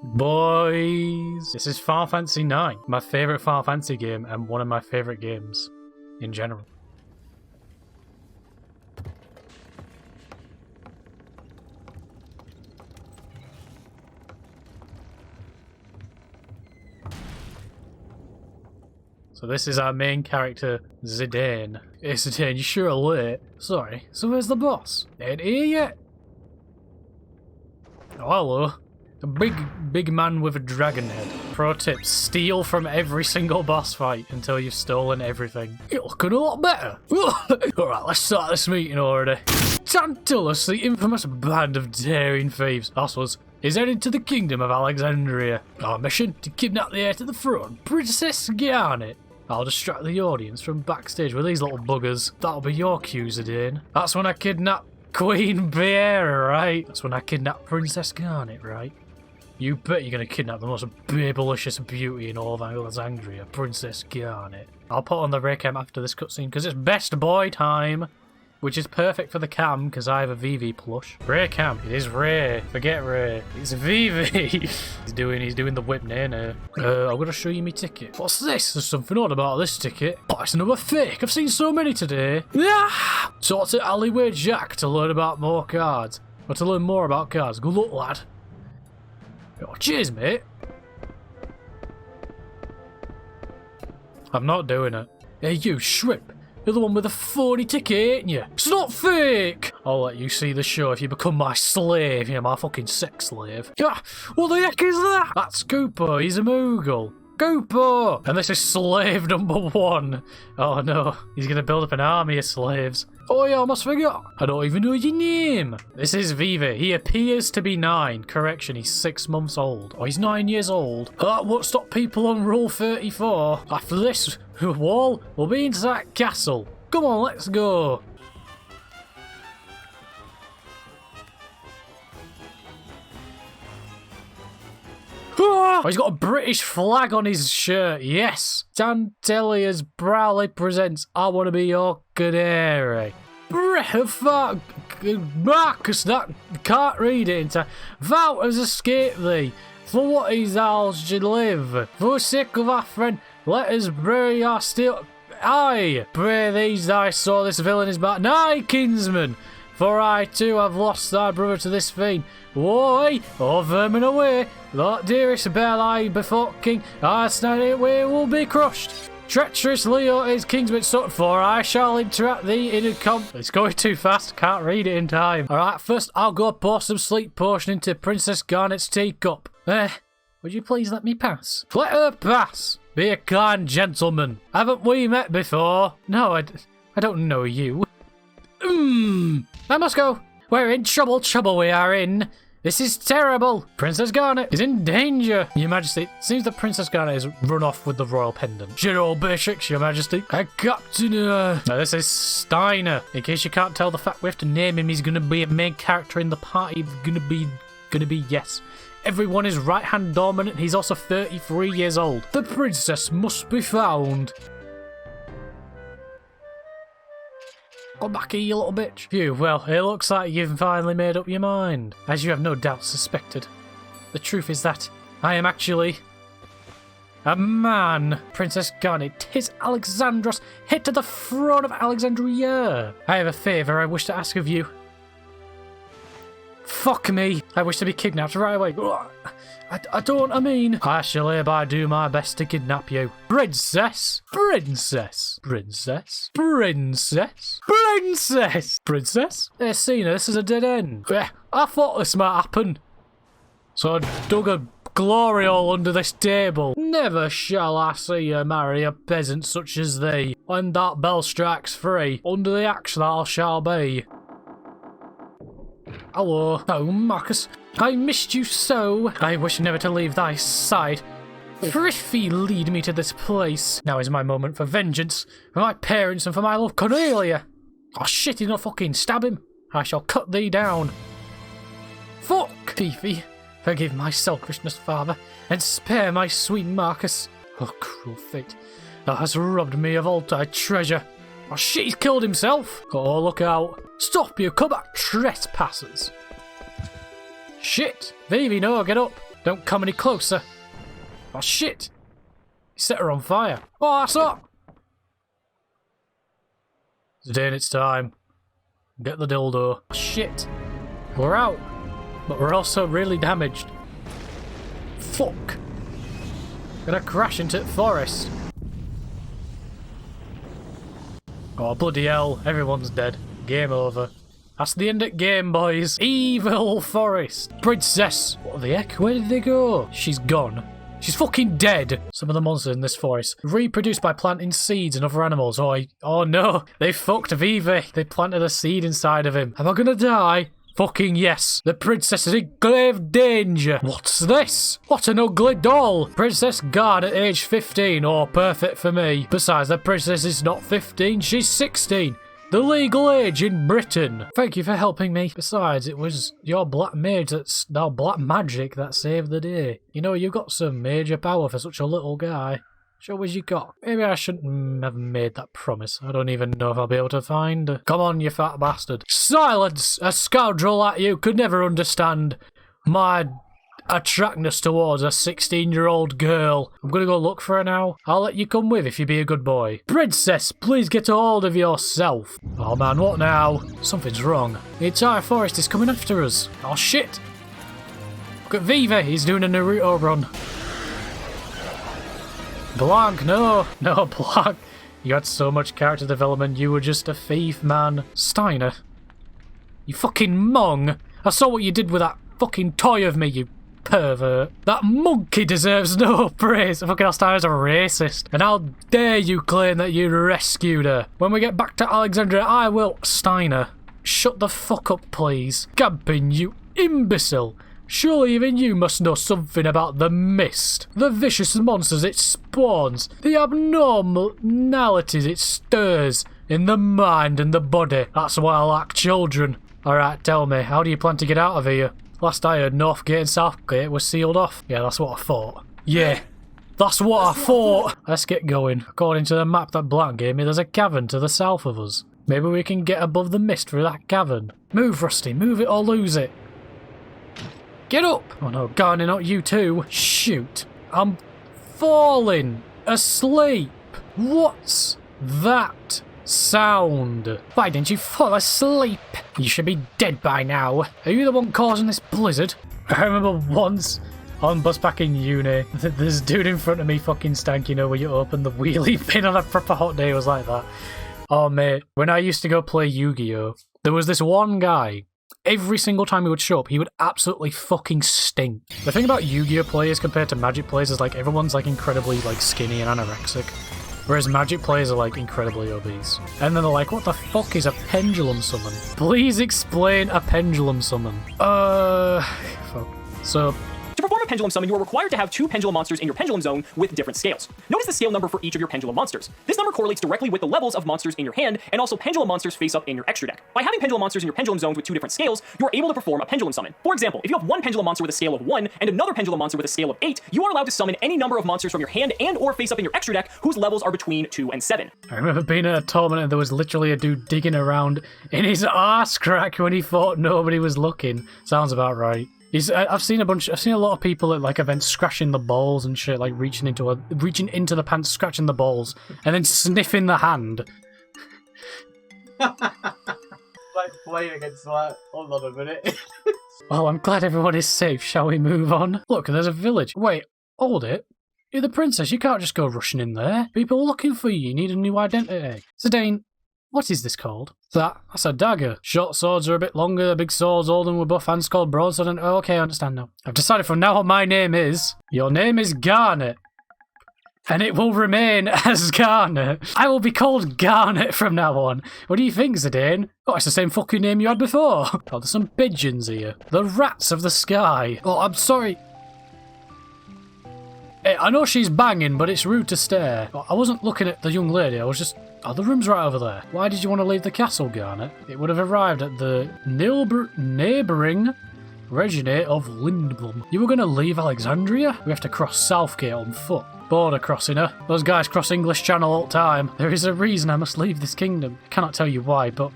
Boys, this is Final Fantasy IX, my favourite Final Fantasy game and one of my favourite games in general. So this is our main character, Zidane. Hey Zidane, you sure are late. Sorry, so where's the boss? Ain't here yet? Oh, hello. A big man with a dragon head. Pro tip, steal from every single boss fight until you've stolen everything. You're looking a lot better. Alright, let's start this meeting already. Tantalus, the infamous band of daring thieves, us, is headed to the kingdom of Alexandria. Our mission, to kidnap the heir to the throne, Princess Garnet. I'll distract the audience from backstage with these little buggers. That'll be your cue, Zidane. That's when I kidnap Queen Bri'ish, right? That's when I kidnap Princess Garnet, right? You bet you're gonna kidnap the most babelicious beauty in all of Alexandria, Princess Garnet. I'll put on the Ray cam after this cutscene because it's best boy time, which is perfect for the cam because I have a VV plush. Ray cam, it is Ray. Forget Ray. It's VV. he's doing the whip now. I'm gonna show you my ticket. What's this? There's something odd about this ticket. Oh, it's another fake. I've seen so many today. Ah! Talk to Alleyway Jack to learn about more cards. Or to learn more about cards. Good luck, lad. Oh, cheers, mate. I'm not doing it. Hey, you shrimp. You're the one with the phony ticket, ain't you? It's not fake! I'll let you see the show if you become my slave. You're my fucking sex slave. Yeah, what the heck is that? That's Cooper. He's a Moogle. Cooper! And this is slave number 1. Oh no, he's gonna build up an army of slaves. Oh yeah, I almost forgot. I don't even know your name. This is Viva. He appears to be 9. Correction, he's 6 months old. Oh, he's 9 years old. That won't stop people on Rule 34. After this wall, we'll be into that castle. Come on, let's go. Oh, he's got a British flag on his shirt, yes! Tantalia's proudly presents I Want to Be Your Canary. Fuck, Marcus, that can't read it in time. Thou has escaped thee, for what his hours should live. For the sake of our friend, let us bury our steel. Aye, pray these I saw this villain is back. Nay, kinsman, for I too have lost thy brother to this fiend. Why, oh vermin away, that dearest bear thy before king, I stand it we will be crushed. Treacherous Leo is kingsman son, for I shall interrupt thee in a It's going too fast, can't read it in time. Alright, first I'll go pour some sleep potion into Princess Garnet's teacup. Would you please let me pass? Let her pass. Be a kind gentleman. Haven't we met before? No, I don't know you. I must go. We're in trouble we are in. This is terrible. Princess Garnet is in danger. Your Majesty, it seems that Princess Garnet has run off with the royal pendant. General Beatrix, Your Majesty. Captain, Now this is Steiner. In case you can't tell the fact we have to name him, he's gonna be a main character in the party. Gonna be, yes. Everyone is right-hand dominant. He's also 33 years old. The princess must be found. Come back here, you little bitch. Phew, well, it looks like you've finally made up your mind, as you have no doubt suspected. The truth is that I am actually a man. Princess Garnet, 'tis Alexandros, head to the throne of Alexandria. I have a favour I wish to ask of you. Fuck me. I wish to be kidnapped right away. I mean. I shall hereby do my best to kidnap you. Princess. Princess. Princess. Princess. Princess. Princess. Hey, Cena, this is a dead end. I thought this might happen. So I dug a glory hole under this table. Never shall I see you marry a peasant such as thee. When that bell strikes 3, under the axe thou shall be. Hello. Oh, Marcus, I missed you so. I wish never to leave thy side. Prithee, lead me to this place. Now is my moment for vengeance, for my parents and for my love Cornelia. Oh shit, he's not fucking stab him. I shall cut thee down. Fuck! Fifi, forgive my selfishness, father, and spare my sweet Marcus. Oh, cruel fate, thou hast robbed me of all thy treasure. Oh shit, he's killed himself. Oh, look out. Stop, you come back, trespassers. Shit, Vivi, no, get up. Don't come any closer. Oh, shit. He set her on fire. Oh, that's up. Zidane, it's time. Get the dildo. Oh, shit. We're out. But we're also really damaged. Fuck. Gonna crash into the forest. Oh, bloody hell. Everyone's dead. Game over. That's the end of game, boys. Evil forest. Princess. What the heck? Where did they go? She's gone. She's fucking dead. Some of the monsters in this forest reproduce by planting seeds and other animals. Oh no. They fucked Vivi. They planted a seed inside of him. Am I gonna die? Fucking yes. The princess is in grave danger. What's this? What an ugly doll. Princess Guard at age 15. Oh, perfect for me. Besides, the princess is not 15. She's 16. The legal age in Britain. Thank you for helping me. Besides, it was your black mage that's now black magic that saved the day. You know, you got some major power for such a little guy. Show as you got. Maybe I shouldn't have made that promise. I don't even know if I'll be able to find her. Come on, you fat bastard. Silence! A scoundrel like you could never understand my attractness towards a 16-year-old girl. I'm gonna go look for her now. I'll let you come with if you be a good boy. Princess, please get a hold of yourself. Oh man, what now? Something's wrong. The entire forest is coming after us. Oh shit. Look at Viva, he's doing a Naruto run. Blanc, no. No, Blanc. You had so much character development, you were just a thief, man. Steiner. You fucking mong. I saw what you did with that fucking toy of me, you pervert. That monkey deserves no praise. Fucking hell, Steiner's a racist. And how dare you claim that you rescued her? When we get back to Alexandria, I will. Steiner, shut the fuck up, please. Gabbin, you imbecile. Surely even you must know something about the mist. The vicious monsters it spawns. The abnormalities it stirs in the mind and the body. That's why I like children. Alright, tell me, how do you plan to get out of here? Last I heard, North Gate and South Gate was sealed off. Yeah, that's what I thought. Yeah, that's what I thought. Let's get going. According to the map that Blanc gave me, there's a cavern to the south of us. Maybe we can get above the mist through that cavern. Move, Rusty, move it or lose it. Get up! Oh no, Garner, not you too. Shoot. I'm falling asleep. What's that sound? Why didn't you fall asleep? You should be dead by now. Are you the one causing this blizzard? I remember once on bus back in uni, this dude in front of me fucking stank, you know, where you open the wheelie bin on a proper hot day. It was like that. Oh mate, when I used to go play Yu-Gi-Oh, there was this one guy. Every single time he would show up, he would absolutely fucking stink. The thing about Yu-Gi-Oh players compared to Magic players is like everyone's like incredibly like skinny and anorexic. Whereas Magic players are like incredibly obese. And then they're like, what the fuck is a pendulum summon? Please explain a pendulum summon. Fuck. So, to perform a pendulum summon, you are required to have 2 pendulum monsters in your pendulum zone with different scales. Notice the scale number for each of your pendulum monsters. This number correlates directly with the levels of monsters in your hand, and also pendulum monsters face up in your extra deck. By having pendulum monsters in your pendulum zones with 2 different scales, you are able to perform a pendulum summon. For example, if you have one pendulum monster with a scale of 1 and another pendulum monster with a scale of 8, you are allowed to summon any number of monsters from your hand and or face up in your extra deck whose levels are between 2 and 7. I remember being at a tournament and there was literally a dude digging around in his arse crack when he thought nobody was looking. Sounds about right. I've seen a lot of people at like events scratching the balls and shit, like reaching into the pants, scratching the balls, and then sniffing the hand. Like playing against that. Hold on a minute. Well, I'm glad everyone is safe. Shall we move on? Look, there's a village. Wait, hold it. You're the princess. You can't just go rushing in there. People are looking for you. You need a new identity. Zidane, what is this called? That's a dagger. Short swords are a bit longer, big swords older than with buff hands called broadsword and... Oh, okay, I understand now. I've decided from now on my name is... Your name is Garnet. And it will remain as Garnet. I will be called Garnet from now on. What do you think, Zidane? Oh, it's the same fucking name you had before. Oh, there's some pigeons here. The rats of the sky. Oh, I'm sorry. Hey, I know she's banging, but it's rude to stare. I wasn't looking at the young lady, I was just... Oh, the room's right over there. Why did you want to leave the castle, Garnet? It would have arrived at the neighbouring regime of Lindblom. You were going to leave Alexandria? We have to cross Southgate on foot. Border crossing, huh? Those guys cross English Channel all the time. There is a reason I must leave this kingdom. I cannot tell you why, but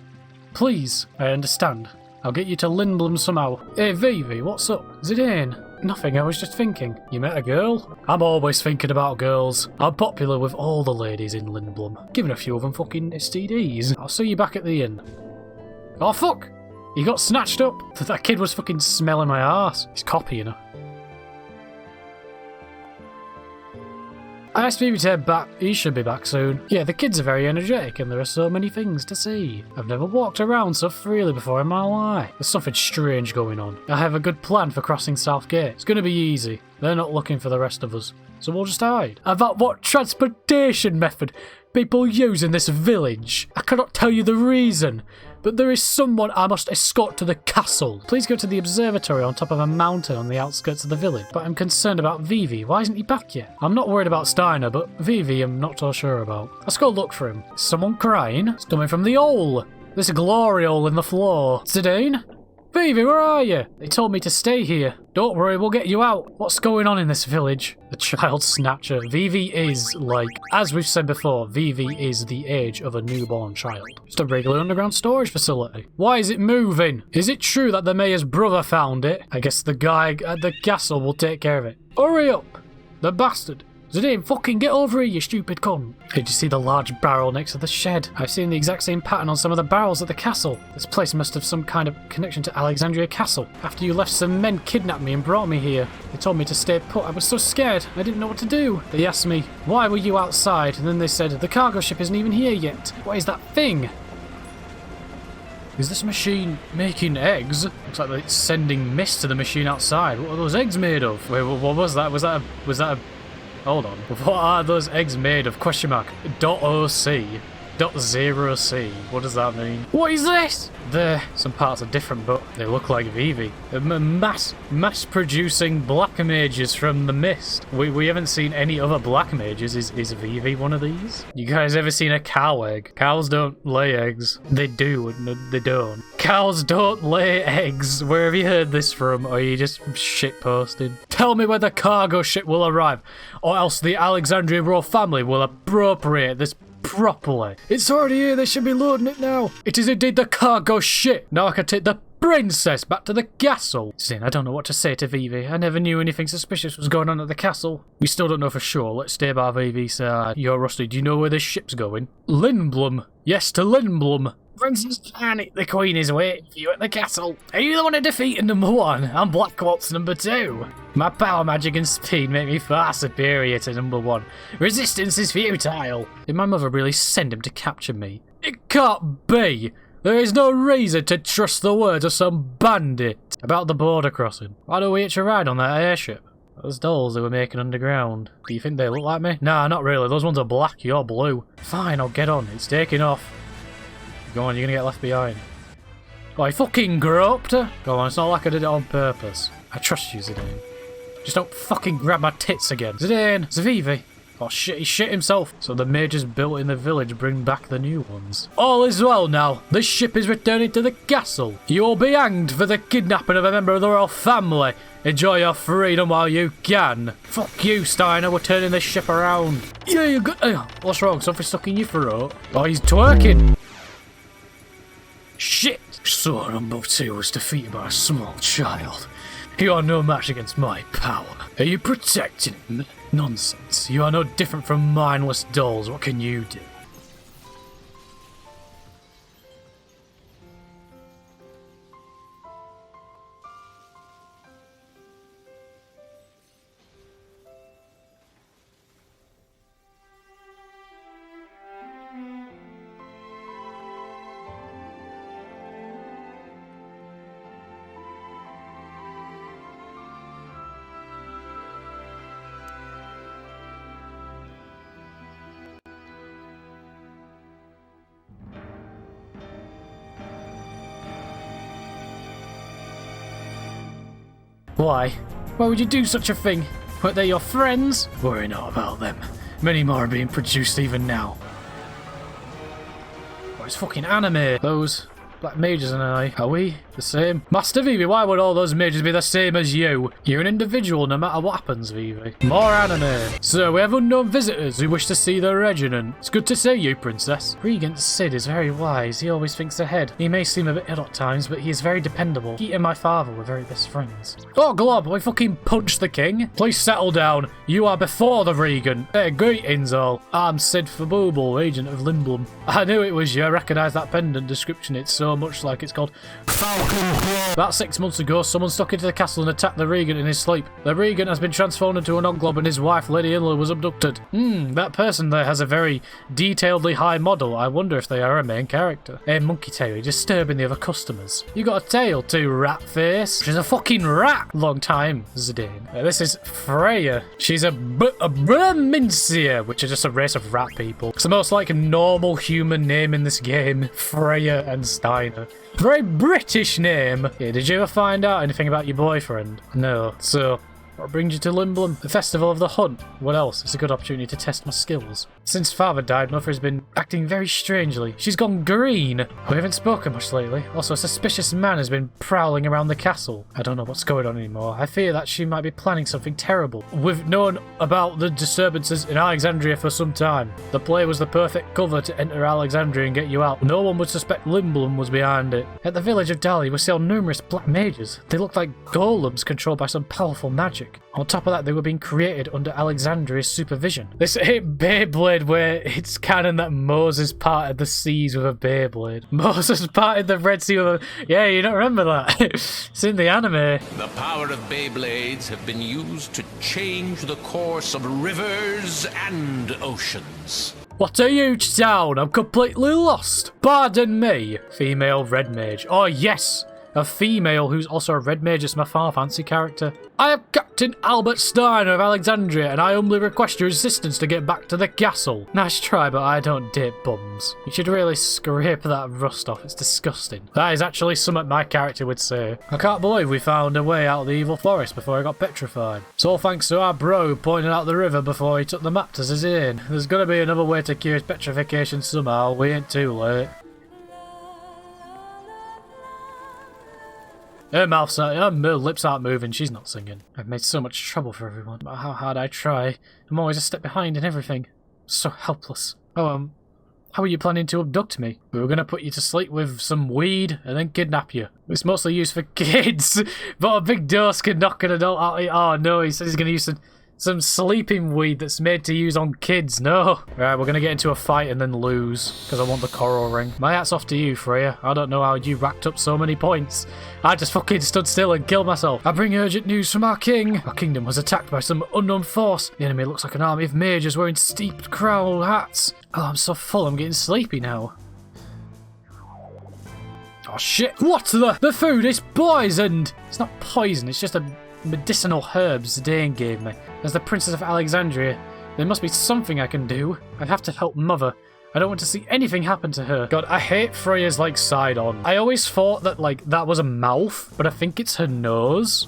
please, I understand. I'll get you to Lindblom somehow. Hey, Vivi, what's up? Zidane, Nothing, I was just thinking. You met a girl? I'm always thinking about girls. I'm popular with all the ladies in Lindblom. Giving a few of them fucking STDs. I'll see you back at the inn. Oh fuck! He got snatched up. That kid was fucking smelling my arse. He's copying her. I asked Phoebe to head back. He should be back soon. Yeah, the kids are very energetic and there are so many things to see. I've never walked around so freely before in my life. There's something strange going on. I have a good plan for crossing South Gate. It's going to be easy. They're not looking for the rest of us. So we'll just hide. About what transportation method people use in this village. I cannot tell you the reason, but there is someone I must escort to the castle. Please go to the observatory on top of a mountain on the outskirts of the village. But I'm concerned about Vivi. Why isn't he back yet? I'm not worried about Steiner, but Vivi I'm not so sure about. Let's go look for him. Is someone crying? It's coming from the hole. This glory hole in the floor. Zidane? Vivi, where are you? They told me to stay here. Don't worry, we'll get you out. What's going on in this village? The child snatcher. Vivi is, like, as we've said before, Vivi is the age of a newborn child. Just a regular underground storage facility. Why is it moving? Is it true that the mayor's brother found it? I guess the guy at the castle will take care of it. Hurry up! The bastard! Zidane, fucking get over here, you stupid cunt. Did you see the large barrel next to the shed? I've seen the exact same pattern on some of the barrels at the castle. This place must have some kind of connection to Alexandria Castle. After you left, some men kidnapped me and brought me here. They told me to stay put. I was so scared. I didn't know what to do. They asked me, why were you outside? And then they said, the cargo ship isn't even here yet. What is that thing? Is this machine making eggs? Looks like it's sending mist to the machine outside. What are those eggs made of? Wait, what was that? Was that a... Hold on. What are those eggs made of? Question mark. .OC. .0C. What does that mean? What is this? Some parts are different, but they look like Vivi. Mass producing black mages from the mist. We haven't seen any other black mages. Is Vivi one of these? You guys ever seen a cow egg? Cows don't lay eggs. They do, no, they don't. Cows don't lay eggs. Where have you heard this from? Or are you just shitposting? Tell me when the cargo ship will arrive, or else the Alexandria royal family will appropriate this properly. It's already here, they should be loading it now. It is indeed the cargo ship. Now I can take the princess back to the castle. Sin, I don't know what to say to Vivi. I never knew anything suspicious was going on at the castle. We still don't know for sure. Let's stay by Vivi's side. Yo, Rusty, do you know where this ship's going? Lindblom. Yes, to Lindblom. Princess Janet, the Queen is waiting for you at the castle. Are you the one who defeated number 1? I'm Black Quartz number 2. My power, magic and speed make me far superior to number 1. Resistance is futile. Did my mother really send him to capture me? It can't be. There is no reason to trust the words of some bandit. About the border crossing. Why don't we hitch a ride on that airship? Those dolls they were making underground. Do you think they look like me? Nah, not really. Those ones are black, you're blue. Fine, I'll get on. It's taking off. Go on, you're gonna get left behind. Oh, I fucking groped her. Go on, it's not like I did it on purpose. I trust you, Zidane. Just don't fucking grab my tits again. Zidane! Zavivi! Oh shit, he shit himself. So the mages built in the village bring back the new ones. All is well now. This ship is returning to the castle. You will be hanged for the kidnapping of a member of the royal family. Enjoy your freedom while you can. Fuck you, Steiner. We're turning this ship around. Yeah, you're good. What's wrong? Something stuck in your throat? Oh, he's twerking. Shit! So number 2 was defeated by a small child. You are no match against my power. Are you protecting him? Nonsense. You are no different from mindless dolls. What can you do? Why? Why would you do such a thing? Weren't they your friends? Worry not about them. Many more are being produced even now. Oh, it's fucking anime. Those black mages and I. Are we the same? Master Vivi, why would all those mages be the same as you? You're an individual no matter what happens, Vivi. More anime. So we have unknown visitors who wish to see the regiment. It's good to see you, princess. Regent Sid is very wise. He always thinks ahead. He may seem a bit ill at times, but he is very dependable. He and my father were very best friends. Oh, Glob, we fucking punched the king. Please settle down. You are before the regent. Hey, greetings all. I'm Sid Fabooble, regent of Limblum. I knew it was you. I recognise that pendant description. It's so much like it's called Falcon. About 6 months ago, someone stuck into the castle and attacked the regent in his sleep. The regent has been transformed into an oglob and his wife, Lady Inla, was abducted. That person there has a very detailedly high model. I wonder if they are a main character. Hey, Monkey Tail, you're disturbing the other customers. You got a tail too, rat face. She's a fucking rat. Long time, Zidane. This is Freya. She's a Brahminsia, which is just a race of rat people. It's the most like normal human name in this game. Freya and Steiner. Very British name. Yeah, did you ever find out anything about your boyfriend? No. So, what brings you to Limblum? The Festival of the Hunt. What else? It's a good opportunity to test my skills. Since father died, mother has been acting very strangely. She's gone green. We haven't spoken much lately. Also, a suspicious man has been prowling around the castle. I don't know what's going on anymore. I fear that she might be planning something terrible. We've known about the disturbances in Alexandria for some time. The play was the perfect cover to enter Alexandria and get you out. No one would suspect Limblum was behind it. At the village of Dali, we saw numerous black mages. They looked like golems controlled by some powerful magic. On top of that, they were being created under Alexandria's supervision. This ain't Beyblade where it's canon that Moses parted the seas with a Beyblade. Moses parted the Red Sea with a... Yeah, you don't remember that? It's in the anime. The power of Beyblades have been used to change the course of rivers and oceans. What a huge town! I'm completely lost. Pardon me, female red mage. Oh yes! A female who's also a red mage. It's my Final Fantasy character. I am Captain Albert Steiner of Alexandria, and I humbly request your assistance to get back to the castle. Nice try, but I don't date bums. You should really scrape that rust off. It's disgusting. That is actually something my character would say. I can't believe we found a way out of the evil forest before I got petrified. It's all thanks to our bro who pointed out the river before he took the map to Zidane. There's gotta be another way to cure his petrification somehow. We ain't too late. Her lips aren't moving, she's not singing. I've made so much trouble for everyone, but how hard I try. I'm always a step behind in everything. So helpless. Oh, how are you planning to abduct me? We were gonna put you to sleep with some weed and then kidnap you. It's mostly used for kids, but a big dose can knock an adult out. Oh no, he said he's gonna use some sleeping weed that's made to use on kids. No. Right, we're gonna get into a fight and then lose, because I want the coral ring. My hat's off to you, Freya. I don't know how you racked up so many points. I just fucking stood still and killed myself. I bring urgent news from our king. Our kingdom was attacked by some unknown force. The enemy looks like an army of mages wearing steeped crown hats. Oh, I'm so full, I'm getting sleepy now. Oh shit, what the food is poisoned! It's not poison, it's just a medicinal herbs Zidane gave me. As the Princess of Alexandria, there must be something I can do. I have to help Mother. I don't want to see anything happen to her. God, I hate Freya's, like, side-on. I always thought that, like, that was a mouth, but I think it's her nose.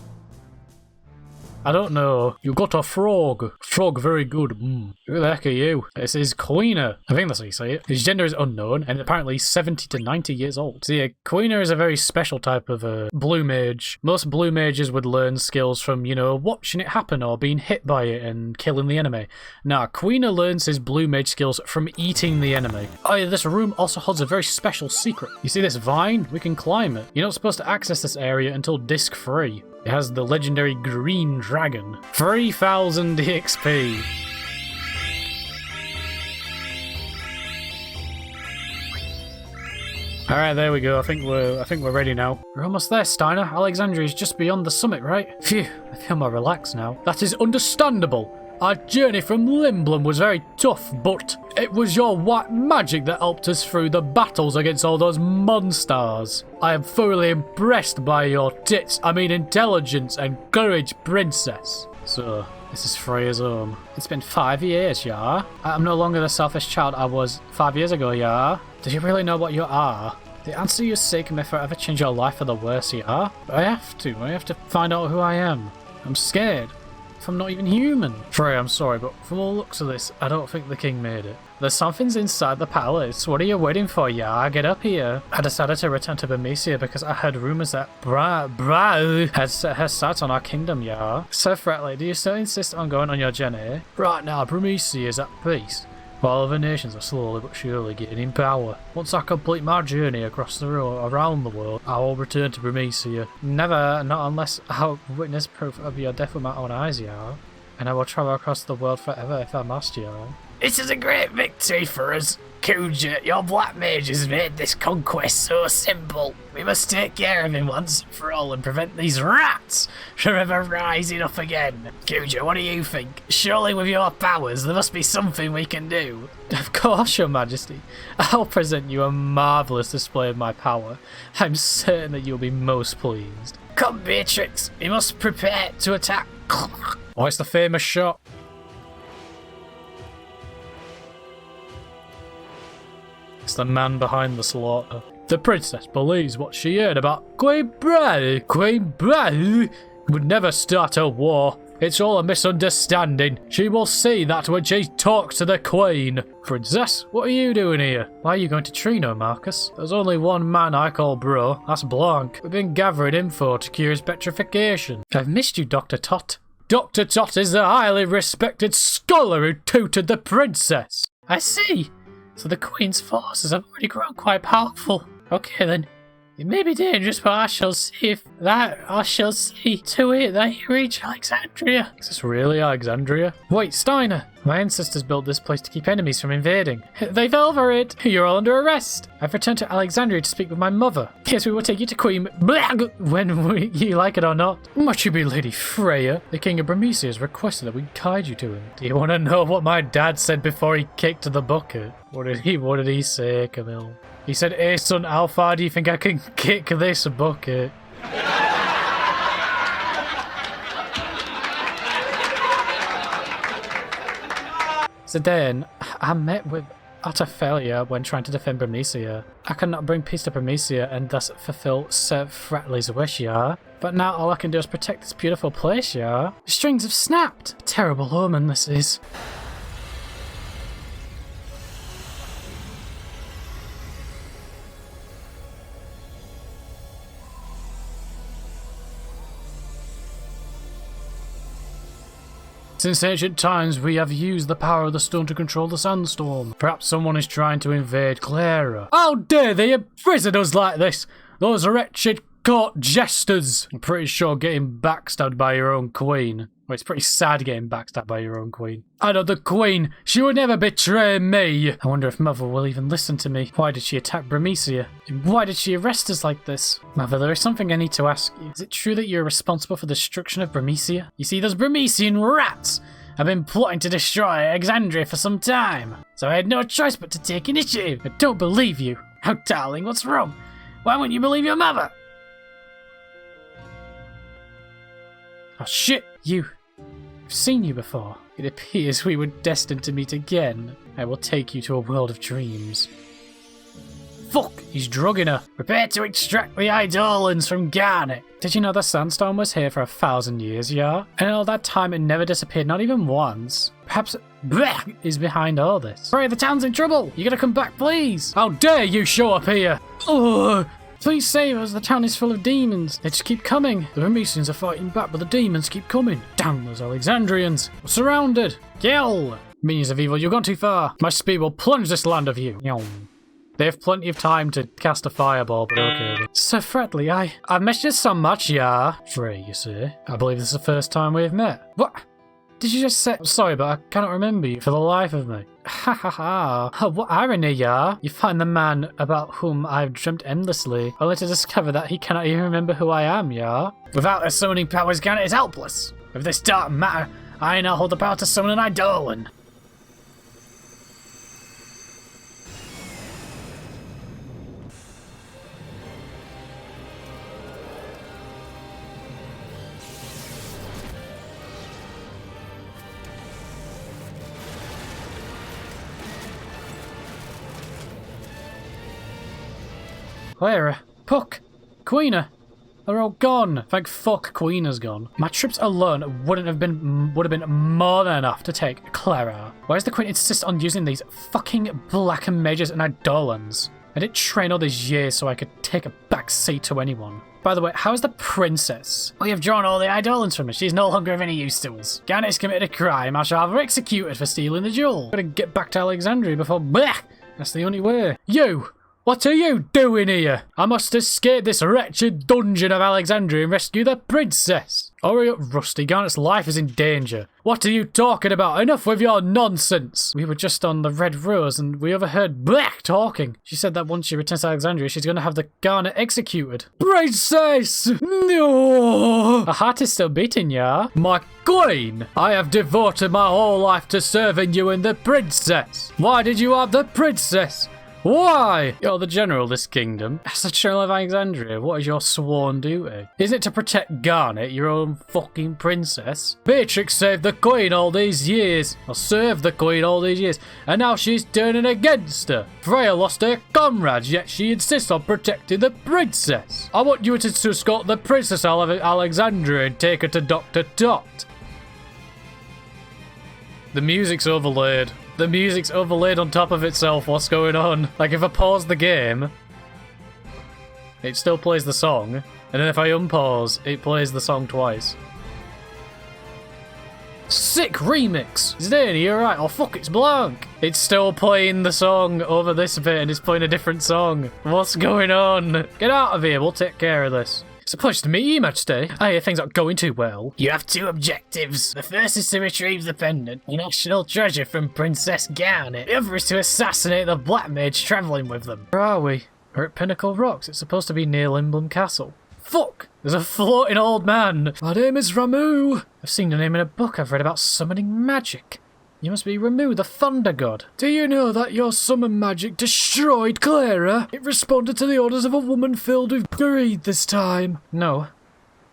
I don't know. You got a frog. Frog, very good. Who the heck are you? This is Queener. I think that's how you say it. His gender is unknown, and apparently 70 to 90 years old. So yeah, Queener is a very special type of blue mage. Most blue mages would learn skills from, you know, watching it happen or being hit by it and killing the enemy. Nah, Queener learns his blue mage skills from eating the enemy. Oh yeah, this room also holds a very special secret. You see this vine? We can climb it. You're not supposed to access this area until disc 3. It has the legendary green dragon. 3000 XP. Alright, there we go. I think we're ready now. We're almost there, Steiner. Alexandria is just beyond the summit, right? Phew, I feel more relaxed now. That is understandable. Our journey from Limblum was very tough, but it was your white magic that helped us through the battles against all those monsters. I am thoroughly impressed by your intelligence and courage, princess. So, this is Freya's home. It's been 5 years, yeah? I'm no longer the selfish child I was 5 years ago, yeah? Do you really know what you are? The answer you're seeking may forever change your life for the worse, yeah? But I have to find out who I am. I'm scared. if I'm not even human? Frey, I'm sorry, but from all looks of this, I don't think the king made it. There's something's inside the palace. What are you waiting for, yeah? Get up here. I decided to return to Bermesia because I heard rumors that Bri'ish has her sights on our kingdom, yeah? So, Fretley, do you still insist on going on your journey? Right now, Bermesia is at peace, while other nations are slowly but surely gaining power. Once I complete my journey across the road around the world, I will return to Bermesia. Never, not unless I witness proof of your death with my own eyes, yeah? And I will travel across the world forever if I must, yeah? This is a great victory for us. Kuja, your black mage has made this conquest so simple. We must take care of him once and for all and prevent these rats from ever rising up again. Kuja, what do you think? Surely with your powers there must be something we can do. Of course, your majesty. I'll present you a marvellous display of my power. I'm certain that you'll be most pleased. Come, Beatrix, we must prepare to attack. Oh, it's the famous shot. It's the man behind the slaughter. The princess believes what she heard about Queen Bri'ish. Queen Bri'ish would never start a war. It's all a misunderstanding. She will see that when she talks to the queen. Princess, what are you doing here? Why are you going to Trino, Marcus? There's only one man I call bro. That's Blanc. We've been gathering info to cure his petrification. I've missed you, Dr. Tot. Dr. Tot is the highly respected scholar who tutored the princess. I see. So the Queen's forces have already grown quite powerful. Okay then. It may be dangerous, but I shall see to it that you reach Alexandria. Is this really Alexandria? Wait, Steiner! My ancestors built this place to keep enemies from invading. They fell for it! You're all under arrest! I've returned to Alexandria to speak with my mother. Yes, we will take you to Queen when you like it or not. Much you be, Lady Freya. The King of Bermesia has requested that we guide you to him. Do you want to know what my dad said before he kicked the bucket? What did he say, Camille? He said, "Hey son, how far do you think I can kick this bucket?" Zidane, I met with utter failure when trying to defend Bermesia. I cannot bring peace to Bermesia and thus fulfill Sir Fretley's wish, yeah? But now all I can do is protect this beautiful place, yeah? The strings have snapped! A terrible omen this is. Since ancient times, we have used the power of the stone to control the sandstorm. Perhaps someone is trying to invade Clara. How dare they imprison us like this? Those wretched court jesters. I'm pretty sure getting backstabbed by your own queen. Well, it's pretty sad getting backstabbed by your own queen. I know the queen. She would never betray me. I wonder if Mother will even listen to me. Why did she attack Bermesia? And why did she arrest us like this? Mother, there is something I need to ask you. Is it true that you're responsible for the destruction of Bermesia? You see, those Bermesian rats have been plotting to destroy Alexandria for some time. So I had no choice but to take initiative. I don't believe you. Oh, darling, what's wrong? Why wouldn't you believe your mother? Oh, shit, you. I've seen you before. It appears we were destined to meet again. I will take you to a world of dreams. Fuck, he's drugging her. Prepare to extract the Eidolons from Garnet. Did you know the sandstorm was here for 1,000 years, yeah? And in all that time it never disappeared, not even once. Perhaps Blech is behind all this. Hurry, the town's in trouble. You gotta come back, please. How dare you show up here? Ugh. Please save us, the town is full of demons. They just keep coming. The Bermesians are fighting back, but the demons keep coming. Damn those Alexandrians. We're surrounded. Kill! Minions of evil, you've gone too far. My speed will plunge this land of you. They have plenty of time to cast a fireball, but okay. Sir Fretley, I've missed you so much, yeah? Frey, you say? I believe this is the first time we've met. What? Did you just say? Sorry, but I cannot remember you for the life of me. Ha ha ha. What irony, yeah? You find the man about whom I've dreamt endlessly, only to discover that he cannot even remember who I am, yeah? Without her summoning powers, Garnet is helpless. With this dark matter, I now hold the power to summon an Eidolon. Clara, Puck, Queena, They're all gone. Thank fuck Queen is gone. My trips alone would have been more than enough to take Clara. Why does the Queen insist on using these fucking black mages and Eidolons? I didn't train all these years so I could take a back seat to anyone. By the way, how is the princess? We have drawn all the Eidolons from her. She's no longer of any use to us. Garnet's committed a crime. I shall have her executed for stealing the jewel. Gotta get back to Alexandria before... Blech! That's the only way. You! What are you doing here? I must escape this wretched dungeon of Alexandria and rescue the princess. Hurry up, Rusty. Garnet's life is in danger. What are you talking about? Enough with your nonsense. We were just on the Red Rose and we overheard Black talking. She said that once she returns to Alexandria, she's going to have the Garnet executed. Princess! No! Her heart is still beating, yeah? My queen! I have devoted my whole life to serving you and the princess. Why did you have the princess? Why? You're the general of this kingdom. As the general of Alexandria, what is your sworn duty? Isn't it to protect Garnet, your own fucking princess? Beatrix saved the queen all these years. Or served the queen all these years. And now she's turning against her. Freya lost her comrades, yet she insists on protecting the princess. I want you to escort the princess out of Alexandria and take her to Dr. Tot. The music's overlaid. The music's overlaid on top of itself. What's going on? Like, if I pause the game, it still plays the song. And then if I unpause, it plays the song twice. Sick remix! Is it any? You're right. Oh, fuck, it's blank. It's still playing the song over this bit and it's playing a different song. What's going on? Get out of here. We'll take care of this. It's a pleasure to meet you, Majesty. I hear things aren't going too well. You have two objectives. The first is to retrieve the pendant, a national treasure from Princess Garnet. The other is to assassinate the black mage travelling with them. Where are we? We're at Pinnacle Rocks. It's supposed to be near Limblum Castle. Fuck! There's a floating old man. My name is Ramu. I've seen your name in a book I've read about summoning magic. You must be Ramu, the Thunder God. Do you know that your summon magic destroyed Clara? It responded to the orders of a woman filled with greed this time. No.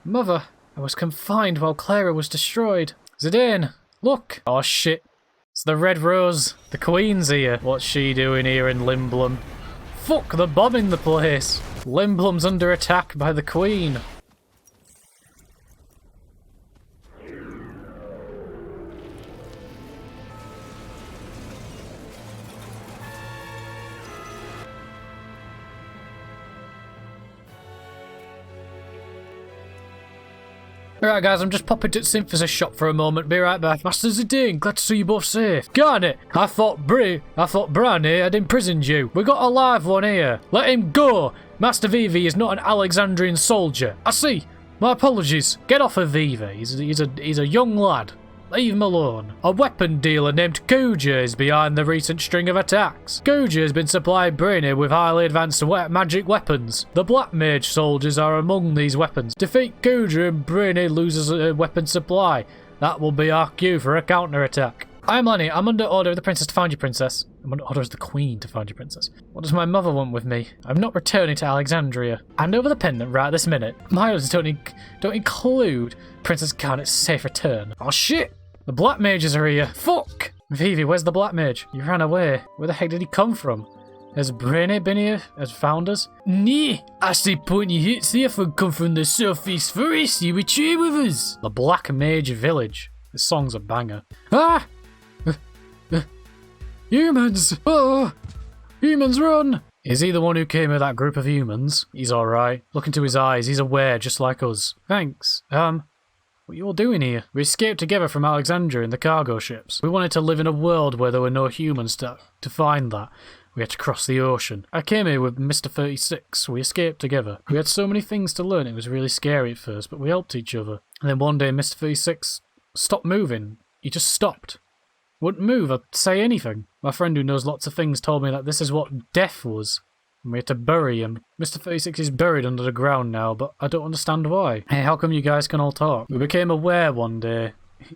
Mother, I was confined while Clara was destroyed. Zidane, look. Oh shit. It's the Red Rose. The Queen's here. What's she doing here in Limblum? Fuck, they're bombing the place. Limblum's under attack by the Queen. Alright guys, I'm just popping to the synthesis shop for a moment. Be right back. Master Zidane, glad to see you both safe. Garnet, I thought Bran here had imprisoned you. We got a live one here. Let him go. Master Vivi is not an Alexandrian soldier. I see. My apologies. Get off of Vivi. He's a young lad. Leave him alone. A weapon dealer named Kuja is behind the recent string of attacks. Kuja has been supplying Brainy with highly advanced magic weapons. The Black Mage soldiers are among these weapons. Defeat Kuja and Brainy loses a weapon supply. That will be our cue for a counter-attack. I'm Lenny. I'm under order of the princess to find you, princess. I'm under order of the queen to find you, princess. What does my mother want with me? I'm not returning to Alexandria. Hand over the pendant right this minute. My orders don't include Princess Garnet's safe return. Oh shit! The Black Mages are here. Fuck! Vivi, where's the Black Mage? You ran away. Where the heck did he come from? Has Brainy been here? Has found us? Nee, I see pointy hits here for come from the southeast forest. You retreat with us. The Black Mage Village. This song's a banger. Ah! Humans! Oh! Humans, run! Is he the one who came with that group of humans? He's alright. Look into his eyes. He's aware, just like us. Thanks. What are you all doing here? We escaped together from Alexandria in the cargo ships. We wanted to live in a world where there were no humans. To find that, we had to cross the ocean. I came here with Mr. 36. We escaped together. We had so many things to learn. It was really scary at first, but we helped each other. And then one day, Mr. 36 stopped moving. He just stopped. Wouldn't move or say anything. My friend who knows lots of things told me that this is what death was. And we had to bury him. Mr. 36 is buried under the ground now, but I don't understand why. Hey, how come you guys can all talk? We became aware one day,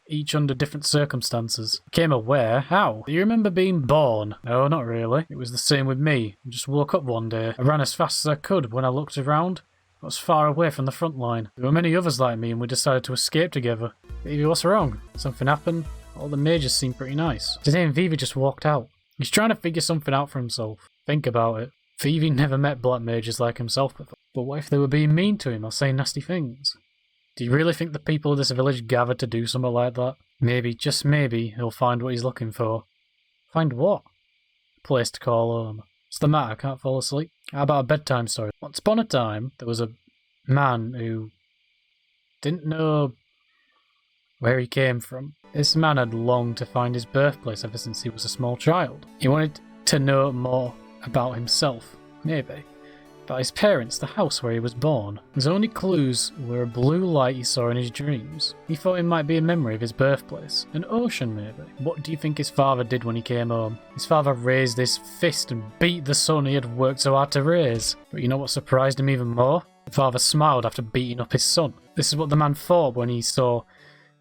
each under different circumstances. Became aware? How? Do you remember being born? No, not really. It was the same with me. I just woke up one day. I ran as fast as I could. When I looked around, I was far away from the front line. There were many others like me and we decided to escape together. Vivi, what's wrong? Something happened? All the mages seem pretty nice. Today Vivi just walked out. He's trying to figure something out for himself. Think about it. Vivi never met black mages like himself before. But what if they were being mean to him or saying nasty things? Do you really think the people of this village gathered to do something like that? Maybe, just maybe, he'll find what he's looking for. Find what? A place to call home. What's the matter? I can't fall asleep. How about a bedtime story? Once upon a time, there was a man who didn't know where he came from. This man had longed to find his birthplace ever since he was a small child. He wanted to know more about himself, maybe. About his parents, the house where he was born. His only clues were a blue light he saw in his dreams. He thought it might be a memory of his birthplace. An ocean, maybe. What do you think his father did when he came home? His father raised his fist and beat the son he had worked so hard to raise. But you know what surprised him even more? The father smiled after beating up his son. This is what the man thought when he saw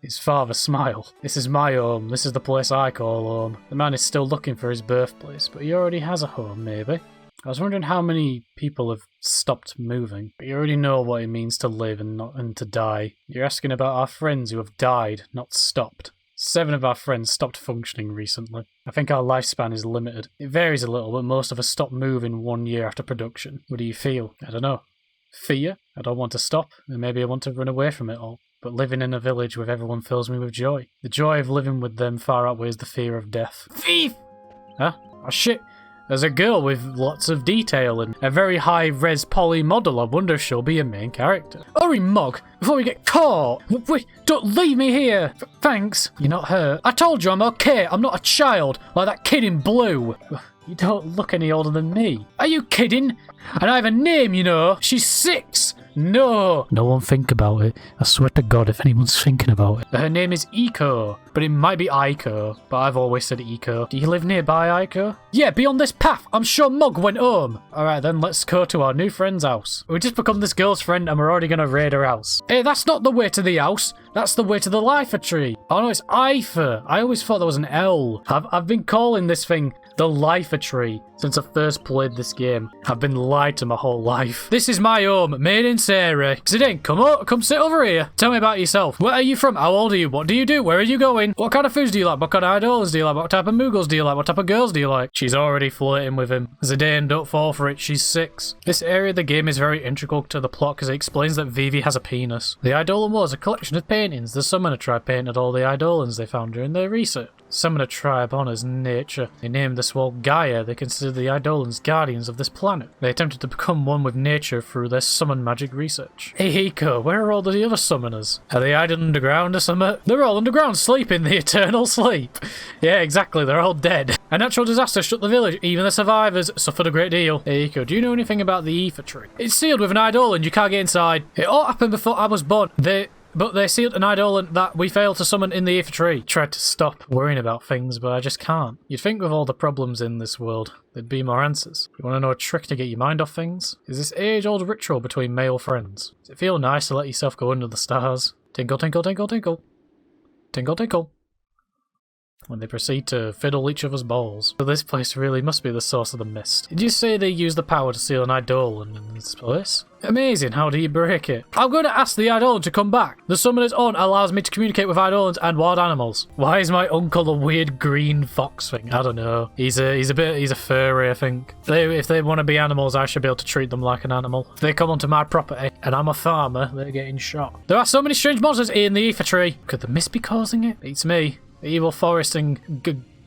his father smile. This is my home. This is the place I call home. The man is still looking for his birthplace, but he already has a home, maybe. I was wondering how many people have stopped moving, but you already know what it means to live and to die. You're asking about our friends who have died, not stopped. 7 of our friends stopped functioning recently. I think our lifespan is limited. It varies a little, but most of us stop moving 1 year after production. What do you feel? I don't know. Fear? I don't want to stop, and maybe I want to run away from it all. But living in a village with everyone fills me with joy. The joy of living with them far outweighs the fear of death. Thief! Huh? Oh shit! There's a girl with lots of detail and a very high-res poly model. I wonder if she'll be a main character. Hurry, Mug, before we get caught! Wait, don't leave me here! Thanks. You're not hurt. I told you I'm okay. I'm not a child, like that kid in blue. You don't look any older than me. Are you kidding? And I have a name, you know. She's 6. No! No one think about it. I swear to God if anyone's thinking about it. Her name is Eiko, but it might be Aiko, but I've always said Eiko. Do you live nearby, Aiko? Yeah, be on this path. I'm sure Mug went home. Alright then, let's go to our new friend's house. We just become this girl's friend and we're already gonna raid her house. Hey, that's not the way to the house. That's the way to the Lifer tree. Oh no, it's Ifer. I always thought that was an L. I've been calling this thing the Lifer tree since I first played this game. I've been lied to my whole life. This is my home, made in Sarah. Sit in, come sit over here. Tell me about yourself. Where are you from? How old are you? What do you do? Where are you going? What kind of foods do you like? What kind of idols do you like? What type of Moogles do you like? What type of girls do you like? She's already flirting with him. Zidane, don't fall for it. She's 6. This area of the game is very integral to the plot because it explains that Vivi has a penis. The Eidolon was a collection of paintings. The Summoner tribe painted all the Eidolons they found during their research. Summoner tribe honours nature. They named this world Gaia. They considered the Eidolons guardians of this planet. They attempted to become one with nature through their summon magic research. Hey Hiko, where are all the other summoners? Are they hiding underground or something? They're all underground, sleeping the eternal sleep. Yeah, exactly, they're all dead. A natural disaster struck the village. Even the survivors suffered a great deal. Hey Hiko, do you know anything about the Ether tree? It's sealed with an Eidolon, you can't get inside. It all happened before I was born. But they sealed an Eidolon that we failed to summon in the Ether tree. Tried to stop worrying about things, but I just can't. You'd think with all the problems in this world, there'd be more answers. You want to know a trick to get your mind off things? Is this age-old ritual between male friends. Does it feel nice to let yourself go under the stars? Tinkle, tinkle, tinkle, tinkle. Tinkle, tinkle. When they proceed to fiddle each other's balls. So this place really must be the source of the mist. Did you say they use the power to seal an Eidolon in this place? Amazing, how do you break it? I'm going to ask the Eidolon to come back. The Summoner's Own allows me to communicate with Eidolons and wild animals. Why is my uncle a weird green fox thing? I don't know. He's a furry, I think. If they want to be animals, I should be able to treat them like an animal. If they come onto my property and I'm a farmer, they're getting shot. There are so many strange monsters in the Ether tree. Could the mist be causing it? It's me. The evil forest and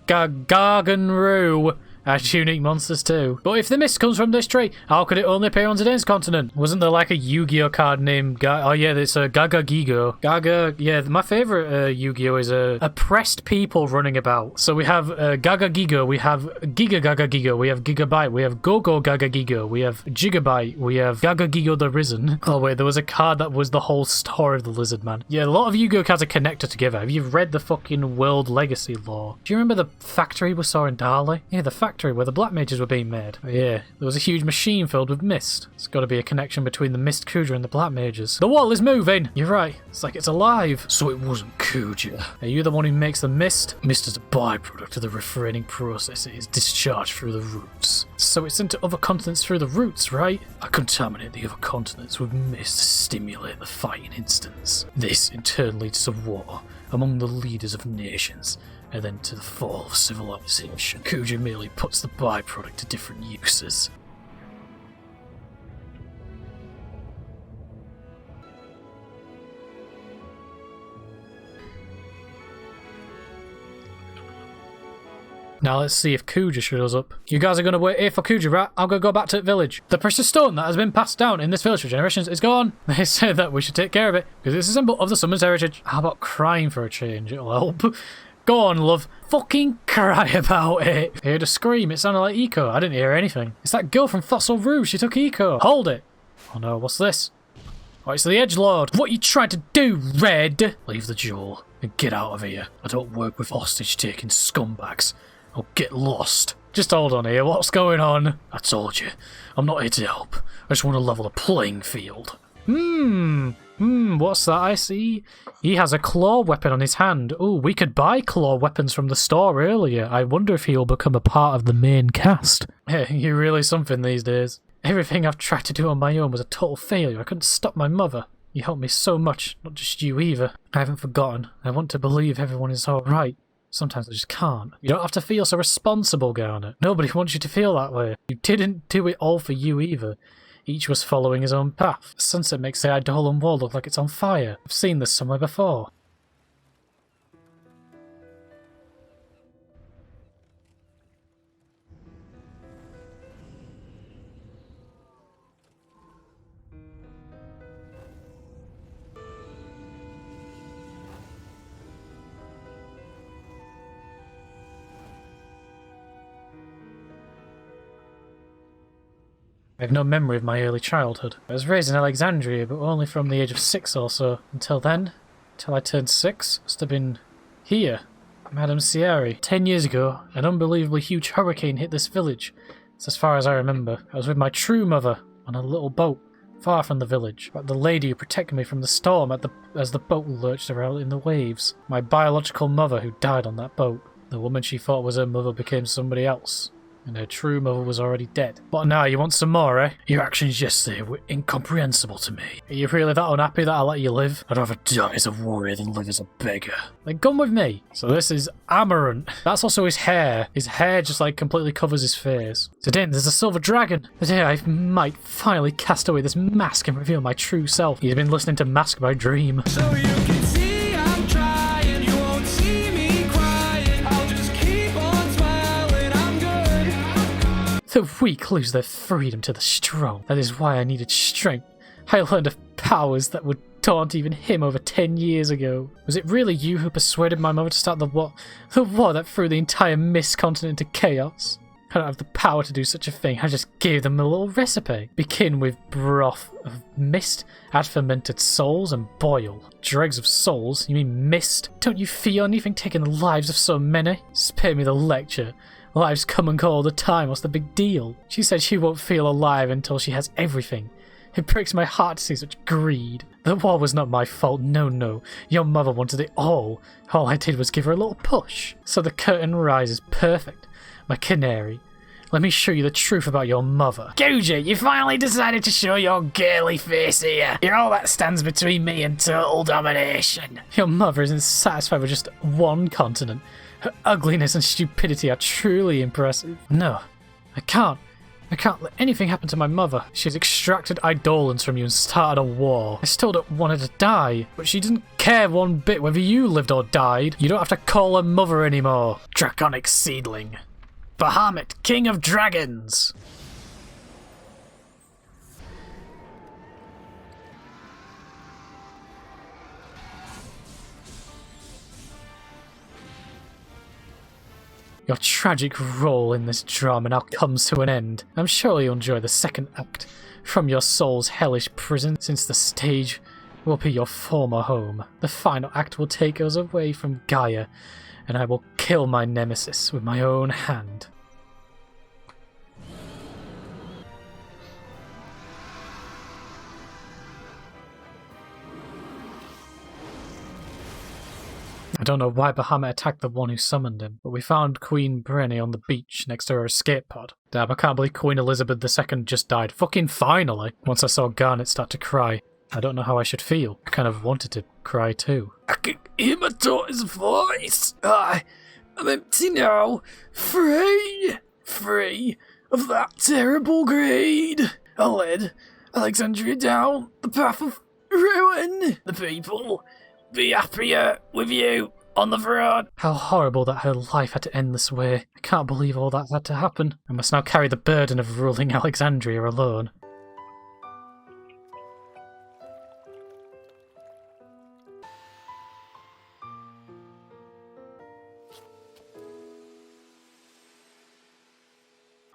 Garganroo are unique monsters too. But if the mist comes from this tree, how could it only appear on Zidane's continent? Wasn't there like a Yu-Gi-Oh card named oh yeah, it's a Gaga Gigo. Gaga, yeah, my favourite Yu-Gi-Oh is oppressed people running about. So we have Gaga Gigo, we have Giga Gaga Gigo, we have Gigabyte, we have Gogo Gaga Gigo, we have Gigabyte, we have Gaga Gigo the Risen. Oh wait, there was a card that was the whole story of the Lizard Man. Yeah, a lot of Yu-Gi-Oh cards are connected together. Have you read the fucking World Legacy lore? Do you remember the factory we saw in Dali? Yeah, the factory where the black mages were being made. Oh, yeah, there was a huge machine filled with mist. There's got to be a connection between the Mist Kuja and the black mages. The wall is moving! You're right, it's like it's alive. So it wasn't Kuja. Are you the one who makes the mist? Mist is a byproduct of the refraining process. It is discharged through the roots. So it's into other continents through the roots, right? I contaminate the other continents with mist to stimulate the fighting instance. This in turn leads to war among the leaders of nations, and then to the fall of civilization. Kuja merely puts the byproduct to different uses. Now let's see if Kuja shows up. You guys are going to wait here for Kuja, right? I'm going to go back to the village. The precious stone that has been passed down in this village for generations is gone. They say that we should take care of it because it's a symbol of the summon's heritage. How about crying for a change? It'll help. Go on, love. Fucking cry about it. I heard a scream. It sounded like Eco. I didn't hear anything. It's that girl from Fossil Rouge. She took Eco. Hold it. Oh no, what's this? Oh, it's the Edgelord. What are you trying to do, Red? Leave the jewel and get out of here. I don't work with hostage-taking scumbags. I'll get lost. Just hold on here. What's going on? I told you. I'm not here to help. I just want to level the playing field. What's that I see? He has a claw weapon on his hand. Oh, we could buy claw weapons from the store earlier. I wonder if he'll become a part of the main cast. Hey, you're really something these days. Everything I've tried to do on my own was a total failure. I couldn't stop my mother. You helped me so much, not just you either. I haven't forgotten. I want to believe everyone is alright. Sometimes I just can't. You don't have to feel so responsible, Garnet. Nobody wants you to feel that way. You didn't do it all for you either. Each was following his own path. The sunset makes the Eidolon wall look like it's on fire. I've seen this somewhere before. I have no memory of my early childhood. I was raised in Alexandria, but only from the age of 6 or so. Until then, until I turned 6, must have been here, Madame Sierra. 10 years ago, an unbelievably huge hurricane hit this village. It's as far as I remember. I was with my true mother on a little boat, far from the village. But the lady who protected me from the storm as the boat lurched around in the waves. My biological mother who died on that boat. The woman she thought was her mother became somebody else. And her true mother was already dead. But now, you want some more, eh? Your actions yesterday were incomprehensible to me. Are you really that unhappy that I let you live? I'd rather die as a warrior than live as a beggar. Then come with me. So this is Amaranth. That's also his hair. His hair just like completely covers his face. Today there's a silver dragon. Today I might finally cast away this mask and reveal my true self. He's been listening to Mask by Dream. So you can see I'm trying, you won't see me crying. I'll just keep on smiling, I'm good. The weak lose their freedom to the strong. That is why I needed strength. I learned of powers that would taunt even him over 10 years ago. Was it really you who persuaded my mother to start the war? The war that threw the entire Mist continent into chaos? I don't have the power to do such a thing. I just gave them a little recipe. Begin with broth of mist, add fermented souls, and boil. Dregs of souls? You mean mist? Don't you feel anything taking the lives of so many? Spare me the lecture. Lives come and go all the time. What's the big deal? She said she won't feel alive until she has everything. It breaks my heart to see such greed. The war was not my fault, no. Your mother wanted it all. All I did was give her a little push. So the curtain rises perfect. My canary. Let me show you the truth about your mother. Goji, you finally decided to show your girly face here. You're all that stands between me and total domination. Your mother isn't satisfied with just one continent. Her ugliness and stupidity are truly impressive. No, I can't let anything happen to my mother. She's extracted Eidolons from you and started a war. I still don't want her to die, but she didn't care one bit whether you lived or died. You don't have to call her mother anymore. Draconic seedling. Bahamut, King of Dragons! Your tragic role in this drama now comes to an end. I'm sure you'll enjoy the second act from your soul's hellish prison, since the stage will be your former home. The final act will take us away from Gaia, and I will kill my nemesis with my own hand. I don't know why Bahamut attacked the one who summoned him, but we found Queen Brenny on the beach next to her escape pod. Damn, I can't believe Queen Elizabeth II just died. Fucking finally! Once I saw Garnet start to cry, I don't know how I should feel. I kind of wanted to cry too. I can hear my daughter's voice! I'm empty now! Free of that terrible greed! I led Alexandria down the path of ruin! The people be happier with you On the front! How horrible that her life had to end this way. I can't believe all that had to happen. I must now carry the burden of ruling Alexandria alone.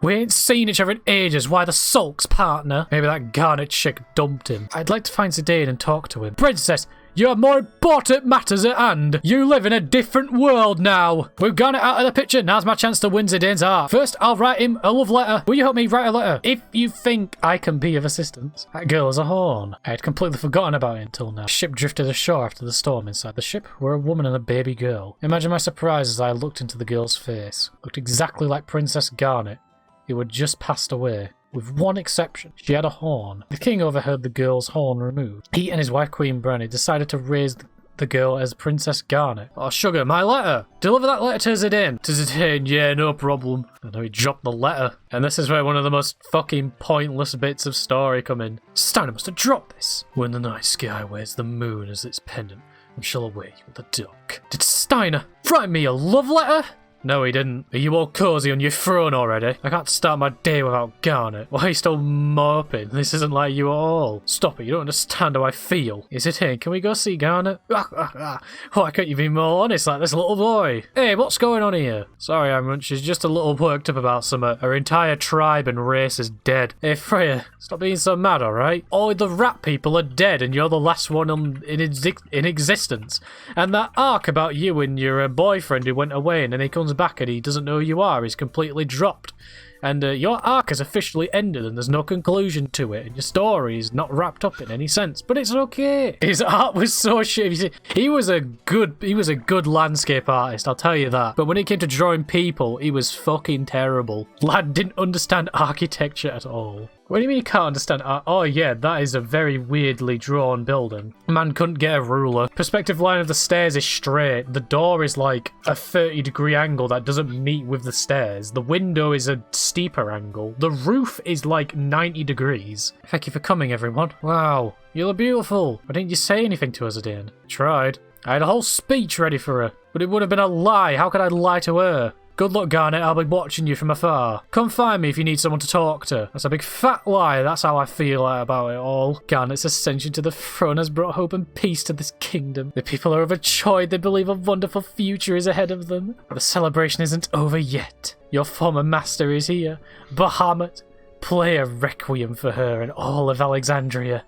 We ain't seen each other in ages. Why the sulks, partner? Maybe that Garnet chick dumped him. I'd like to find Zidane and talk to him. Princess, you have more important matters at hand. You live in a different world now. We've Garnet out of the picture. Now's my chance to win Zidane's heart. First, I'll write him a love letter. Will you help me write a letter? If you think I can be of assistance. That girl is a horn. I had completely forgotten about it until now. The ship drifted ashore after the storm. Inside the ship were a woman and a baby girl. Imagine my surprise as I looked into the girl's face. Looked exactly like Princess Garnet, who had just passed away. With one exception, she had a horn. The king overheard the girl's horn removed. He and his wife Queen Branny decided to raise the girl as Princess Garnet. Oh, sugar, my letter! Deliver that letter to Zidane. To Zidane, yeah, no problem. I know he dropped the letter. And this is where one of the most fucking pointless bits of story come in. Steiner must have dropped this. When the night sky wears the moon as its pendant, and shall awake with the duck. Did Steiner write me a love letter? No, he didn't. Are you all cozy on your throne already? I can't start my day without Garnet. Why are you still moping? This isn't like you at all. Stop it, you don't understand how I feel. Is it here? Can we go see Garnet? Why can't you be more honest like this little boy? Hey, what's going on here? Sorry, Amrun, she's just a little worked up about something. Her entire tribe and race is dead. Hey, Freya, stop being so mad, alright? All the rat people are dead and you're the last one in existence. And that arc about you and your boyfriend who went away and then he comes back and he doesn't know who you are, he's completely dropped. And your arc has officially ended and there's no conclusion to it, and your story is not wrapped up in any sense, but it's okay. His art was so shit. He was a good landscape artist, I'll tell you that. But when it came to drawing people, he was fucking terrible. Lad didn't understand architecture at all. What do you mean you can't understand art? Oh yeah, that is a very weirdly drawn building. Man couldn't get a ruler. Perspective line of the stairs is straight. The door is like a 30-degree angle that doesn't meet with the stairs. The window is a steeper angle. The roof is like 90 degrees. Thank you for coming, everyone. Wow, you look beautiful. Why didn't you say anything to us, Zidane? Tried. I had a whole speech ready for her, but it would have been a lie. How could I lie to her? Good luck, Garnet. I'll be watching you from afar. Come find me if you need someone to talk to. That's a big fat lie. That's how I feel about it all. Garnet's ascension to the throne has brought hope and peace to this kingdom. The people are overjoyed. They believe a wonderful future is ahead of them. But the celebration isn't over yet. Your former master is here. Bahamut. Play a requiem for her and all of Alexandria.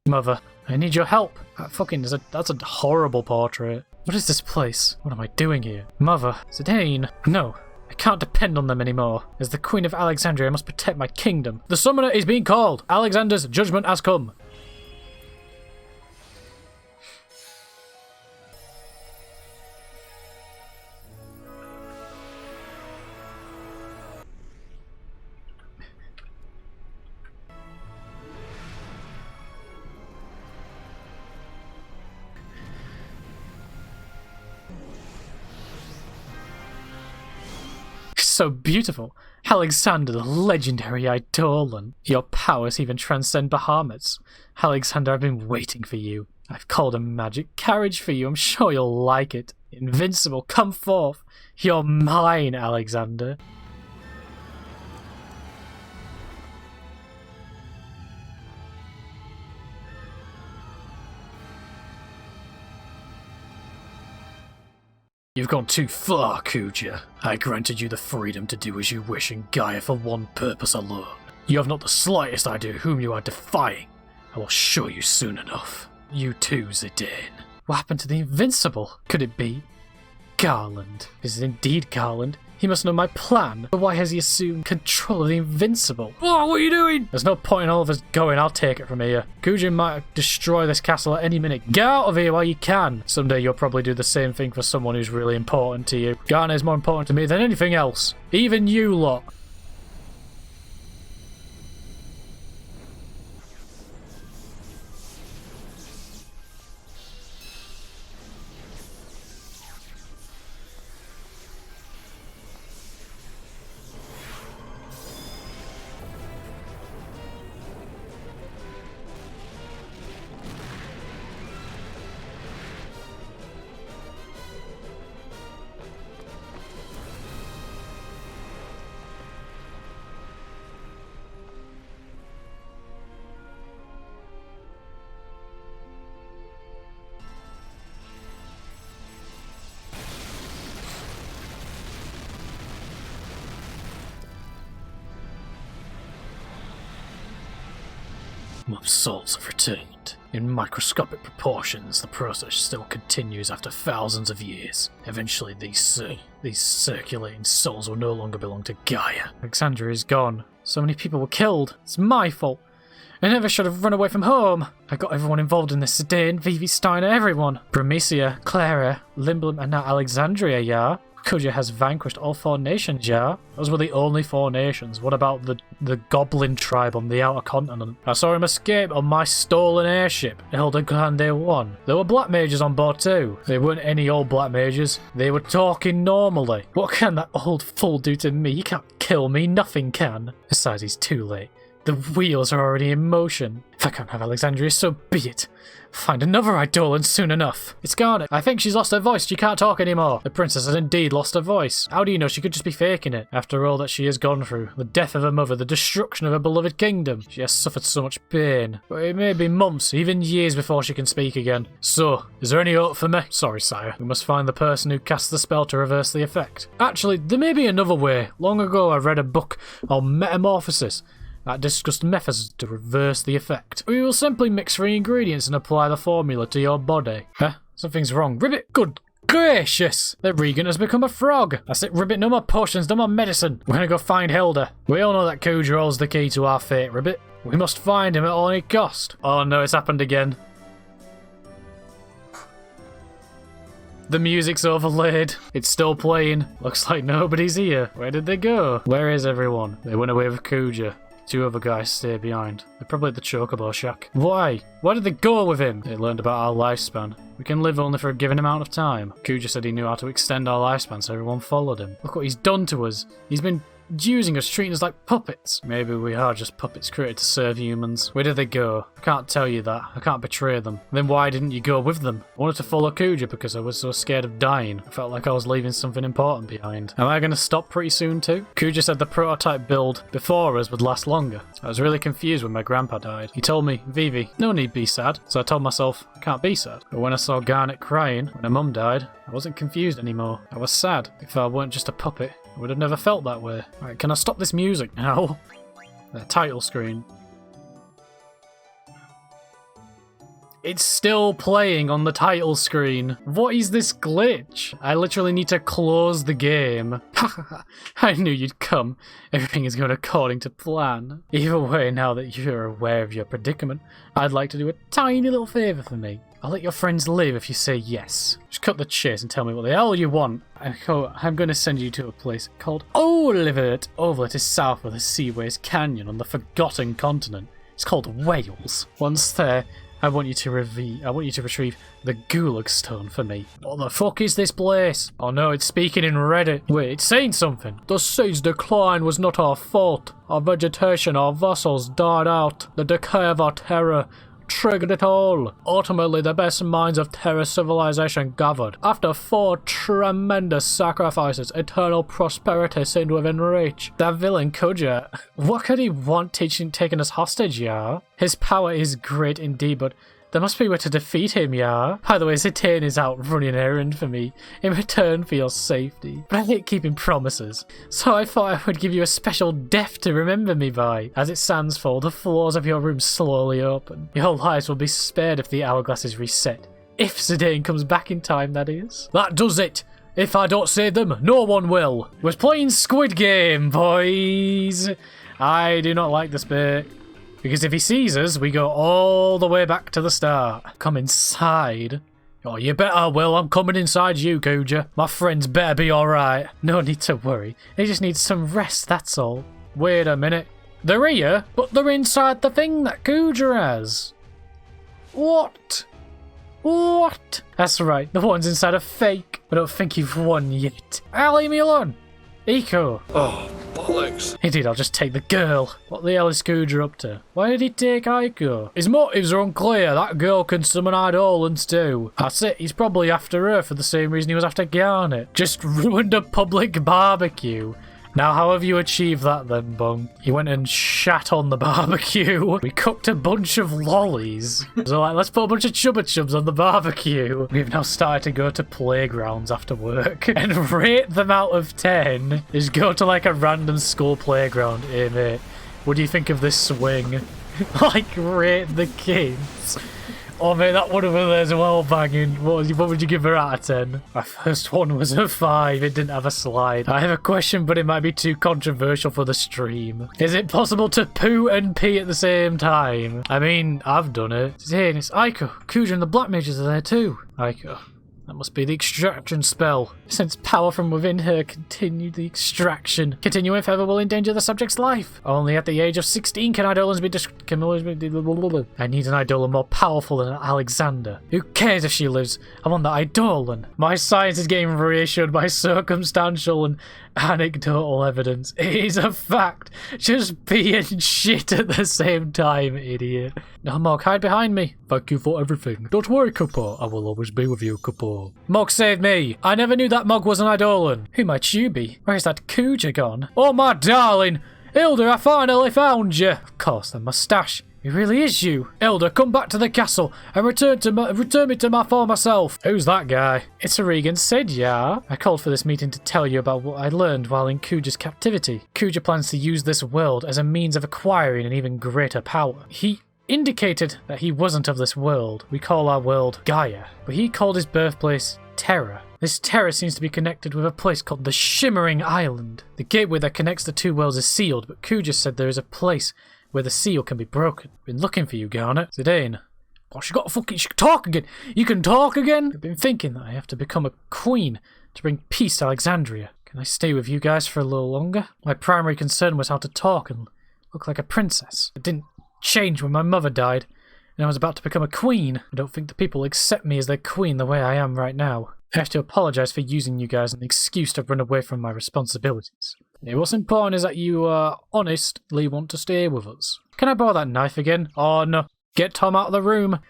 Mother, I need your help. That's a horrible portrait. What is this place? What am I doing here? Mother, Zidane. No, I can't depend on them anymore. As the Queen of Alexandria, I must protect my kingdom. The summoner is being called. Alexander's judgment has come. So beautiful. Alexander, the legendary Eidolon. Your powers even transcend Bahamut's. Alexander, I've been waiting for you. I've called a magic carriage for you. I'm sure you'll like it. Invincible, come forth. You're mine, Alexander. You've gone too far, Kuja. I granted you the freedom to do as you wish in Gaia for one purpose alone. You have not the slightest idea whom you are defying. I will show you soon enough. You too, Zidane. What happened to the Invincible? Could it be Garland? Is it indeed Garland? He must know my plan, but why has he assumed control of the Invincible? Oh, what are you doing? There's no point in all of us going, I'll take it from here. Kuja might destroy this castle at any minute. Get out of here while you can. Someday you'll probably do the same thing for someone who's really important to you. Garnet is more important to me than anything else. Even you lot. Mum's souls have returned. In microscopic proportions, the process still continues after thousands of years. Eventually, these circulating souls will no longer belong to Gaia. Alexandria is gone. So many people were killed. It's my fault. I never should have run away from home. I got everyone involved in this. Sedan, Vivi, Steiner, everyone. Bramicia, Clara, Limblum, and now Alexandria, yeah? Kuja has vanquished all 4 nations, yeah? Those were the only 4 nations. What about the goblin tribe on the outer continent? I saw him escape on my stolen airship, El Grande 1. There were black mages on board too. They weren't any old black mages. They were talking normally. What can that old fool do to me? He can't kill me. Nothing can. Besides, he's too late. The wheels are already in motion. If I can't have Alexandria, so be it. Find another Eidolon soon enough. It's Garnet. I think she's lost her voice. She can't talk anymore. The princess has indeed lost her voice. How do you know? She could just be faking it. After all that she has gone through, the death of her mother, the destruction of her beloved kingdom, she has suffered so much pain. But it may be months, even years before she can speak again. So, is there any hope for me? Sorry, sire. We must find the person who cast the spell to reverse the effect. Actually, there may be another way. Long ago I read a book on metamorphosis that discussed methods to reverse the effect. We will simply mix 3 ingredients and apply the formula to your body. Huh? Something's wrong. Ribbit, good gracious! The Regan has become a frog. That's it, Ribbit. No more potions, no more medicine. We're gonna go find Hilda. We all know that Kuja holds the key to our fate, Ribbit. We must find him at any cost. Oh no, it's happened again. The music's overlaid. It's still playing. Looks like nobody's here. Where did they go? Where is everyone? They went away with Kuja. 2 other guys stayed behind. They're probably at the Chocobo Shack. Why? Why did they go with him? They learned about our lifespan. We can live only for a given amount of time. Kuja said he knew how to extend our lifespan, so everyone followed him. Look what he's done to us. He's been using us, treating us like puppets. Maybe we are just puppets created to serve humans. Where did they go? I can't tell you that. I can't betray them. Then why didn't you go with them? I wanted to follow Kuja because I was so scared of dying. I felt like I was leaving something important behind. Am I going to stop pretty soon too? Kuja said the prototype build before us would last longer. I was really confused when my grandpa died. He told me, Vivi, no need be sad. So I told myself, I can't be sad. But when I saw Garnet crying when her mum died, I wasn't confused anymore. I was sad. If I weren't just a puppet, I would have never felt that way. Right, can I stop this music now? The title screen. It's still playing on the title screen. What is this glitch? I literally need to close the game. I knew you'd come. Everything is going according to plan. Either way, now that you're aware of your predicament, I'd like to do a tiny little favour for me. I'll let your friends live if you say yes. Just cut the chase and tell me what the hell you want. I'm going to send you to a place called Olivert. Olivert is south of the Seaways Canyon on the Forgotten Continent. It's called Wales. Once there, I want you to retrieve the Gulag Stone for me. What the fuck is this place? Oh no, it's speaking in Reddit. Wait, it's saying something. The sea's decline was not our fault. Our vegetation, our vessels died out. The decay of our terror triggered it all. Ultimately, the best minds of Terra civilization gathered. After 4 tremendous sacrifices, eternal prosperity seemed within reach. That villain Kuja, what could he want taking us hostage, yeah? His power is great indeed, but there must be a way to defeat him, yeah? By the way, Zidane is out running an errand for me in return for your safety. But I hate keeping promises, so I thought I would give you a special death to remember me by. As it stands for, the floors of your room slowly open. Your lives will be spared if the hourglass is reset. If Zidane comes back in time, that is. That does it! If I don't save them, no one will. We're playing Squid Game, boys! I do not like this bit. Because if he sees us, we go all the way back to the start. Come inside. Oh, you better, Will. I'm coming inside you, Kuja. My friends better be alright. No need to worry. They just need some rest, that's all. Wait a minute. They're here, but they're inside the thing that Kuja has. What? What? That's right. The one's inside a fake. I don't think you've won yet. Leave me alone. Eco. Oh, bollocks. Indeed, I'll just take the girl. What the hell is Scooter up to? Why did he take Aiko? His motives are unclear. That girl can summon Eidolons too. That's it. He's probably after her for the same reason he was after Garnet. Just ruined a public barbecue. Now, how have you achieved that then, Bung? He went and shat on the barbecue. We cooked a bunch of lollies. So, like, let's put a bunch of Chubba Chubs on the barbecue. We've now started to go to playgrounds after work and rate them out of 10. Just go to, like, a random school playground. Hey, mate, what do you think of this swing? like, rate the kids. Oh mate, that one over there's well banging. What would you give her out of 10? My first one was a 5. It didn't have a slide. I have a question, but it might be too controversial for the stream. Is it possible to poo and pee at the same time? I mean, I've done it. Hey, and it's Aiko. Kuja and the Black Mages are there too. Aiko. That must be the extraction spell. Since power from within her continued the extraction. Continue if ever will endanger the subject's life. Only at the age of 16 can Eidolons be I need an Eidolon more powerful than Alexander. Who cares if she lives? I want the Eidolon. My science is getting reassured by circumstantial and anecdotal evidence. It is a fact. Just be and shit at the same time, idiot. Now, Mog, hide behind me. Thank you for everything. Don't worry, Cuppa. I will always be with you, Cuppa. Mog saved me. I never knew that Mog was an Eidolon. Who might you be? Where's that Kuja gone? Oh, my darling. Hilda, I finally found you. Of course, the moustache. It really is you. Hilda, come back to the castle and return me to my former self. Who's that guy? It's a Regan Sid, yeah. I called for this meeting to tell you about what I learned while in Kuja's captivity. Kuja plans to use this world as a means of acquiring an even greater power. He indicated that he wasn't of this world. We call our world Gaia, but he called his birthplace Terra. This Terra seems to be connected with a place called the Shimmering Island. The gateway that connects the two worlds is sealed, but Kuja said there is a place where the seal can be broken. Been looking for you, Garnet. Zidane. Oh, she can talk again. You can talk again? I've been thinking that I have to become a queen to bring peace to Alexandria. Can I stay with you guys for a little longer? My primary concern was how to talk and look like a princess. It didn't change when my mother died, and I was about to become a queen. I don't think the people accept me as their queen the way I am right now. I have to apologize for using you guys as an excuse to run away from my responsibilities. What's important is that you honestly want to stay with us. Can I borrow that knife again? Oh no. Get Tom out of the room.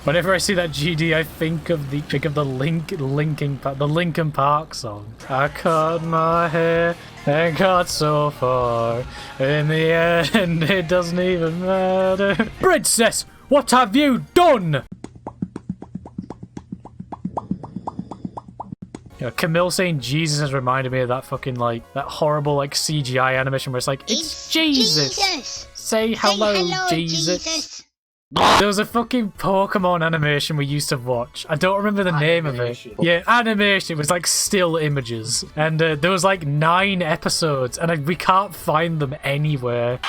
Whenever I see that GD, I think of the Linkin Park song. I cut my hair and got so far. In the end, it doesn't even matter. Princess, what have you done? You know, Camille saying Jesus has reminded me of that fucking that horrible CGI animation where it's like, it's Jesus. Say hello, Jesus. There was a fucking Pokemon animation we used to watch. I don't remember the name of it. Yeah, animation. It was still images. And there was 9 episodes and we can't find them anywhere.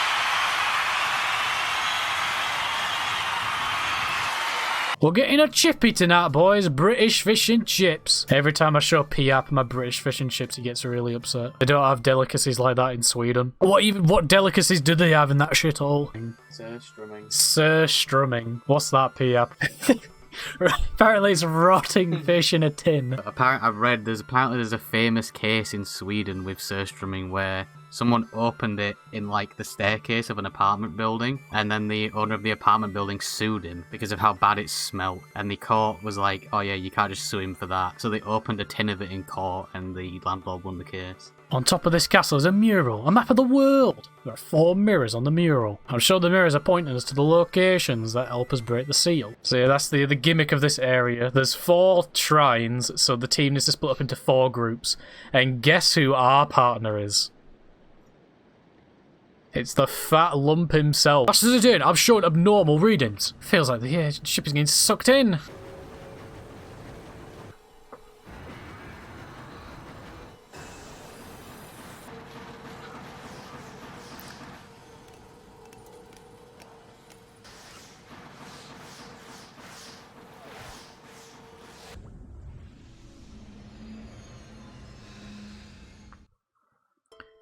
We're getting a chippy tonight, boys. British fish and chips. Every time I show P-App my British fish and chips, he gets really upset. They don't have delicacies like that in Sweden. What delicacies do they have in that shithole? Surstrumming. What's that, P-App? Apparently it's rotting fish in a tin. Apparently, I've read there's a famous case in Sweden with surstrumming where someone opened it in the staircase of an apartment building, and then the owner of the apartment building sued him because of how bad it smelled, and the court was like, oh yeah, you can't just sue him for that. So they opened a tin of it in court and the landlord won the case. On top of this castle is a mural, a map of the world. There are 4 mirrors on the mural. I'm sure the mirrors are pointing us to the locations that help us break the seal. So yeah, that's the gimmick of this area. There's 4 shrines, so the team needs to split up into 4 groups. And guess who our partner is? It's the fat lump himself. That's what it's doing. I'm showing abnormal readings. Feels like the ship is getting sucked in.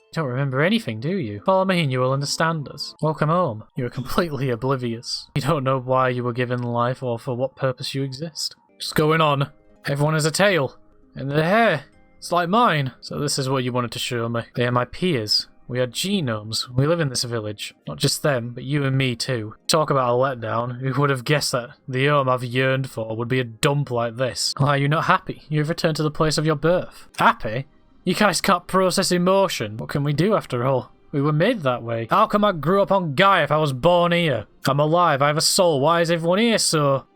You don't remember anything, do you? Follow me and you will understand us. Welcome home. You are completely oblivious. You don't know why you were given life or for what purpose you exist. What's going on? Everyone has a tail. And their hair. It's like mine. So this is what you wanted to show me. They are my peers. We are genomes. We live in this village. Not just them, but you and me too. Talk about a letdown. Who would have guessed that the home I've yearned for would be a dump like this? Why are you not happy? You've returned to the place of your birth. Happy? You guys can't process emotion. What can we do after all? We were made that way. How come I grew up on Gaia if I was born here? I'm alive, I have a soul. Why is everyone here so...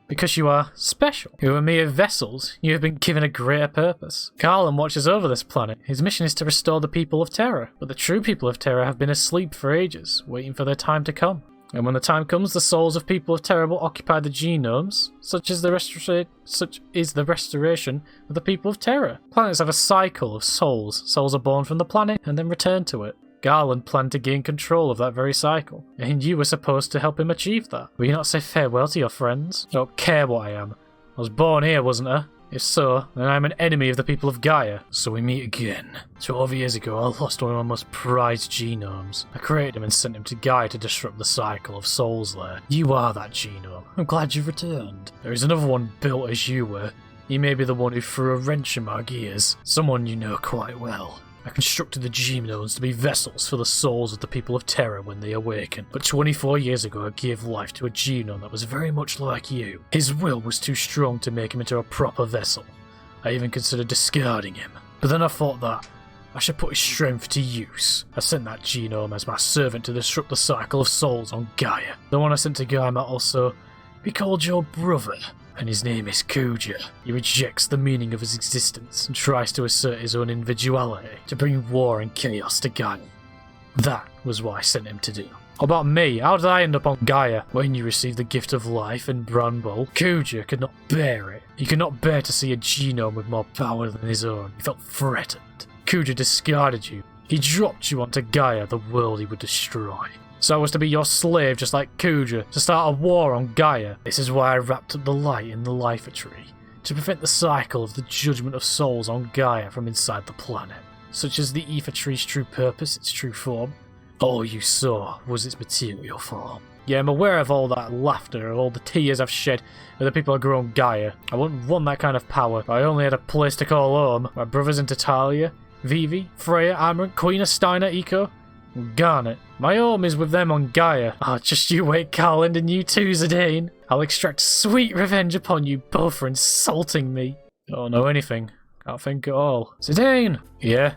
Because you are special. You are mere vessels. You have been given a greater purpose. Garland watches over this planet. His mission is to restore the people of Terra. But the true people of Terra have been asleep for ages, waiting for their time to come. And when the time comes, the souls of people of Terra will occupy the genomes, such is the restoration of the people of Terra. Planets have a cycle of souls. Souls are born from the planet and then return to it. Garland planned to gain control of that very cycle, and you were supposed to help him achieve that. Will you not say farewell to your friends? I don't care what I am. I was born here, wasn't I? If so, then I'm an enemy of the people of Gaia. So we meet again. 12 years ago, I lost one of my most prized genomes. I created him and sent him to Gaia to disrupt the cycle of souls there. You are that genome. I'm glad you've returned. There is another one built as you were. You may be the one who threw a wrench in my gears. Someone you know quite well. I constructed the genomes to be vessels for the souls of the people of Terra when they awaken. But 24 years ago I gave life to a genome that was very much like you. His will was too strong to make him into a proper vessel. I even considered discarding him. But then I thought that I should put his strength to use. I sent that genome as my servant to disrupt the cycle of souls on Gaia. The one I sent to Gaia might also be called your brother. And his name is Kuja. He rejects the meaning of his existence and tries to assert his own individuality, to bring war and chaos to Gaia. That was what I sent him to do. About me, how did I end up on Gaia? When you received the gift of life in Bramble, Kuja could not bear it. He could not bear to see a genome with more power than his own. He felt threatened. Kuja discarded you. He dropped you onto Gaia, the world he would destroy. So I was to be your slave just like Kuja, to start a war on Gaia. This is why I wrapped up the light in the Lifer Tree, to prevent the cycle of the judgment of souls on Gaia from inside the planet. Such as the Ether Tree's true purpose, its true form. All you saw was its material form. Yeah, I'm aware of all that laughter, of all the tears I've shed with the people who grew on Gaia. I wouldn't want that kind of power, but I only had a place to call home. My brothers in Tatalia, Vivi, Freya, Amaranth, Queen of Steiner, Eco, Garnet. My home is with them on Gaia. Ah, just you wait, Garland, and you too, Zidane. I'll extract sweet revenge upon you both for insulting me. Don't know anything. Can't think at all. Zidane! Yeah?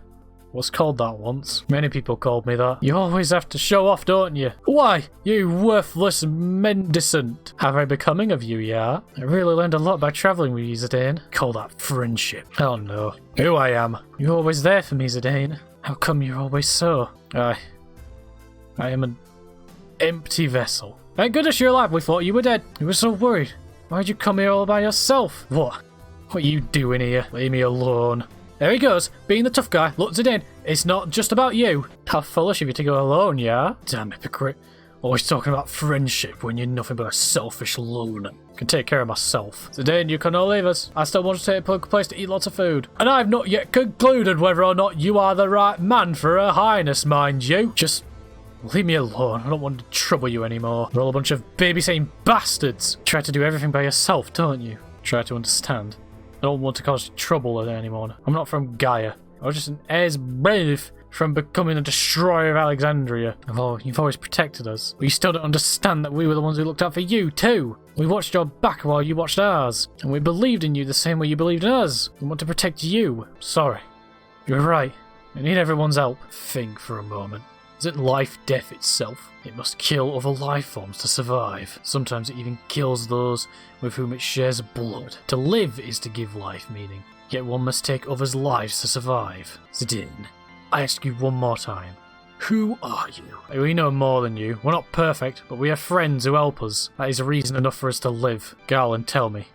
Was called that once. Many people called me that. You always have to show off, don't you? Why? You worthless mendicant. How very becoming of you, yeah? I really learned a lot by travelling with you, Zidane. Call that friendship. Oh no. Who I am. You're always there for me, Zidane. How come you're always so? I am an empty vessel. Thank goodness you're alive. We thought you were dead. We were so worried. Why'd you come here all by yourself? What? What are you doing here? Leave me alone. There he goes, being the tough guy. Look, Zidane, it's not just about you. How foolish of you to go alone, yeah? Damn hypocrite. Always talking about friendship when you're nothing but a selfish loner. Can take care of myself. Zidane, you can all leave us. I still want to take a place to eat lots of food. And I've not yet concluded whether or not you are the right man for Her Highness, mind you. Just leave me alone. I don't want to trouble you anymore. You're all a bunch of babysitting bastards. You try to do everything by yourself, don't you? Try to understand. I don't want to cause trouble anymore. I'm not from Gaia. I was just an heir's brave from becoming a destroyer of Alexandria. Oh, you've always protected us. But you still don't understand that we were the ones who looked out for you, too. We watched your back while you watched ours. And we believed in you the same way you believed in us. We want to protect you. Sorry. You're right. I need everyone's help. Think for a moment. Isn't life death itself? It must kill other life forms to survive. Sometimes it even kills those with whom it shares blood. To live is to give life meaning. Yet one must take others' lives to survive. Zidane, I ask you one more time. Who are you? We know more than you. We're not perfect, but we have friends who help us. That is reason enough for us to live. Garland, tell me.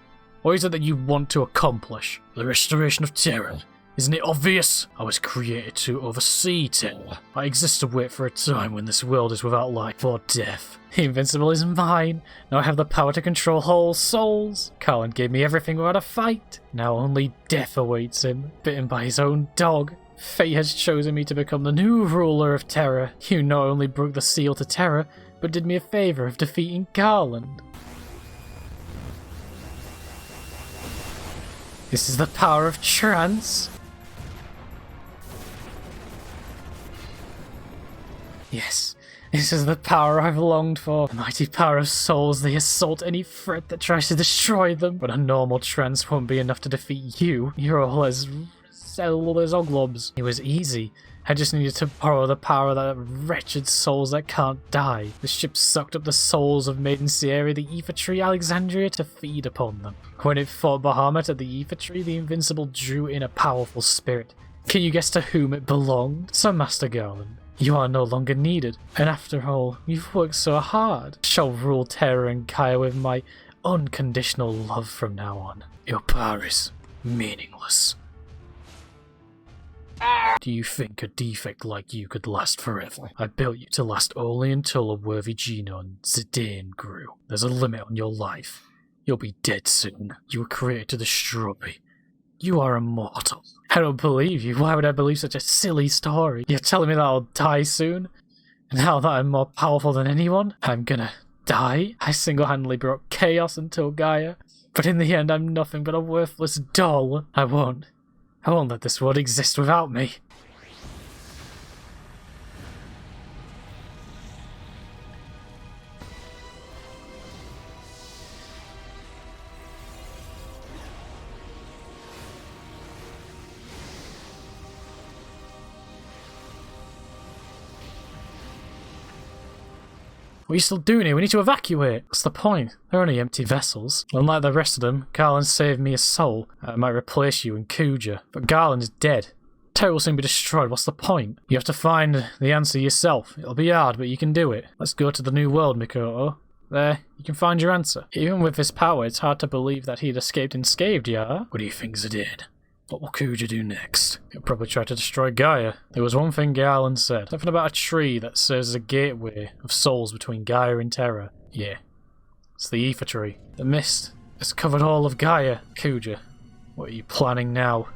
What is it that you want to accomplish? The restoration of Terra. Isn't it obvious? I was created to oversee Terra. I exist to wait for a time when this world is without life or death. Invincible is mine. Now I have the power to control whole souls. Garland gave me everything without a fight. Now only death awaits him, bitten by his own dog. Fate has chosen me to become the new ruler of Terra. You not only broke the seal to Terra, but did me a favour of defeating Garland. This is the power of trance. Yes, this is the power I've longed for. The mighty power of souls. They assault any threat that tries to destroy them. But a normal trance won't be enough to defeat you. You're all as cell as oglobs. It was easy. I just needed to borrow the power of that wretched souls that can't die. The ship sucked up the souls of Maiden Sierra, the Ether Tree, Alexandria to feed upon them. When it fought Bahamut at the Ether Tree, the Invincible drew in a powerful spirit. Can you guess to whom it belonged? Sir Master Garland. You are no longer needed. And after all, you've worked so hard. I shall rule Terra and Gaia with my unconditional love from now on. Your power is meaningless. Do you think a defect like you could last forever? I built you to last only until a worthy Genon, Zidane, grew. There's a limit on your life. You'll be dead soon. You were created to destroy. You are immortal. I don't believe you. Why would I believe such a silly story? You're telling me that I'll die soon? And now that I'm more powerful than anyone, I'm gonna die? I single-handedly brought chaos into Gaia. But in the end, I'm nothing but a worthless doll. I won't let this world exist without me. What are you still doing here? We need to evacuate. What's the point? They're only empty vessels. Unlike the rest of them, Garland saved me a soul. I might replace you in Kuja. But Garland is dead. Terra will soon be destroyed. What's the point? You have to find the answer yourself. It'll be hard, but you can do it. Let's go to the new world, Mikoto. There, you can find your answer. Even with his power, it's hard to believe that he'd escaped unscathed, yeah? What do you think Zidane? What will Kuja do next? He'll probably try to destroy Gaia. There was one thing Garland said. Something about a tree that serves as a gateway of souls between Gaia and Terra. Yeah. It's the Ether Tree. The mist has covered all of Gaia. Kuja, what are you planning now?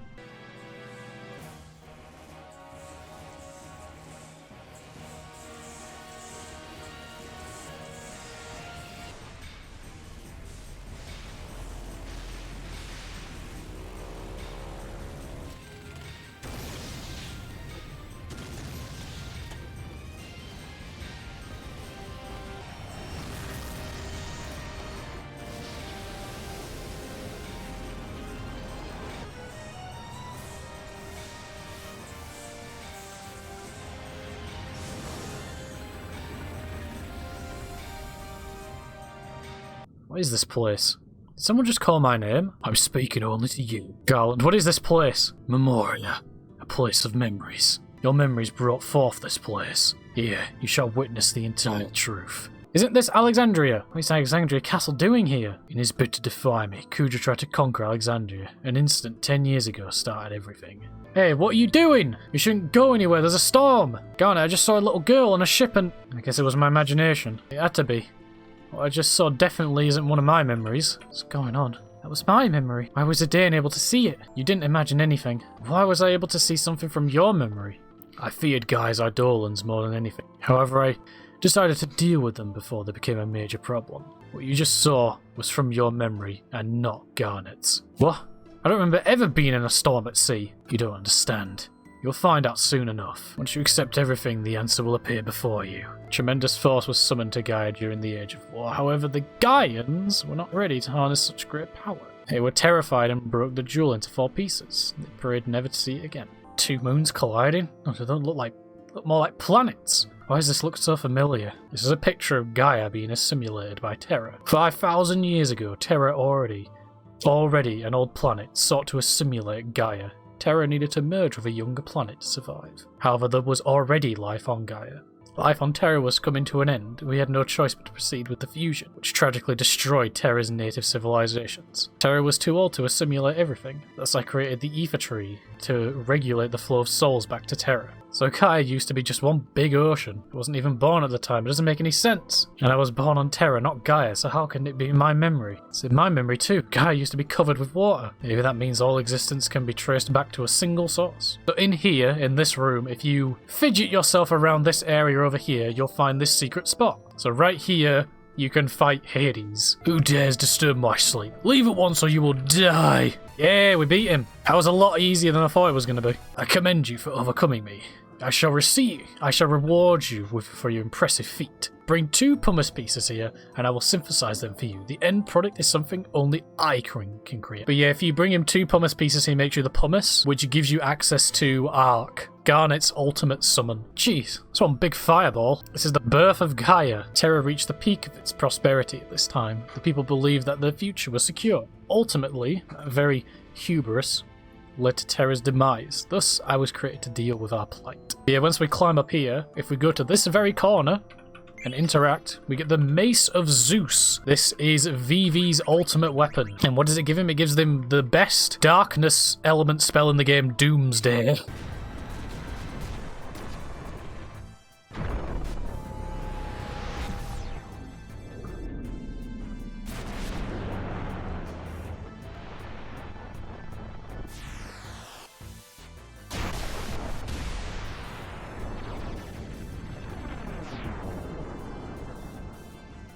What is this place? Did someone just call my name? I'm speaking only to you. Garland, what is this place? Memoria. A place of memories. Your memories brought forth this place. Here, you shall witness the entire truth. Isn't this Alexandria? What is Alexandria Castle doing here? In his bid to defy me, Kuja tried to conquer Alexandria. An incident 10 years ago started everything. Hey, what are you doing? You shouldn't go anywhere, there's a storm! Garnet, I just saw a little girl on a ship and... I guess it was my imagination. It had to be. What I just saw definitely isn't one of my memories. What's going on? That was my memory. Why was Zidane able to see it? You didn't imagine anything. Why was I able to see something from your memory? I feared Gaia's Eidolons more than anything. However, I decided to deal with them before they became a major problem. What you just saw was from your memory and not Garnet's. What? I don't remember ever being in a storm at sea. You don't understand. You'll find out soon enough. Once you accept everything, the answer will appear before you. Tremendous force was summoned to Gaia during the Age of War. However, the Gaians were not ready to harness such great power. They were terrified and broke the jewel into 4 pieces. They prayed never to see it again. 2 moons colliding? Oh, they don't look more like planets. Why does this look so familiar? This is a picture of Gaia being assimilated by Terra. 5,000 years ago, Terra already an old planet, sought to assimilate Gaia. Terra needed to merge with a younger planet to survive. However, there was already life on Gaia. Life on Terra was coming to an end, and we had no choice but to proceed with the fusion, which tragically destroyed Terra's native civilizations. Terra was too old to assimilate everything, thus I created the Ether Tree to regulate the flow of souls back to Terra. So Gaia used to be just one big ocean. I wasn't even born at the time, it doesn't make any sense. And I was born on Terra, not Gaia, so how can it be in my memory? It's in my memory too. Gaia used to be covered with water. Maybe that means all existence can be traced back to a single source. So in here, in this room, if you fidget yourself around this area over here, you'll find this secret spot. So right here, you can fight Hades. Who dares disturb my sleep? Leave at once or you will die. Yeah, we beat him. That was a lot easier than I thought it was going to be. I commend you for overcoming me. I shall reward you for your impressive feat. Bring 2 pumice pieces here, and I will synthesize them for you. The end product is something only I can create. But yeah, if you bring him 2 pumice pieces, he makes you the pumice, which gives you access to Arc, Garnet's ultimate summon. Jeez, that's one big fireball. This is the birth of Gaia. Terra reached the peak of its prosperity at this time. The people believed that their future was secure. Ultimately, very hubris led to Terra's demise. Thus, I was created to deal with our plight. Yeah, once we climb up here, if we go to this very corner and interact, we get the Mace of Zeus. This is VV's ultimate weapon. And what does it give him? It gives him the best darkness element spell in the game, Doomsday.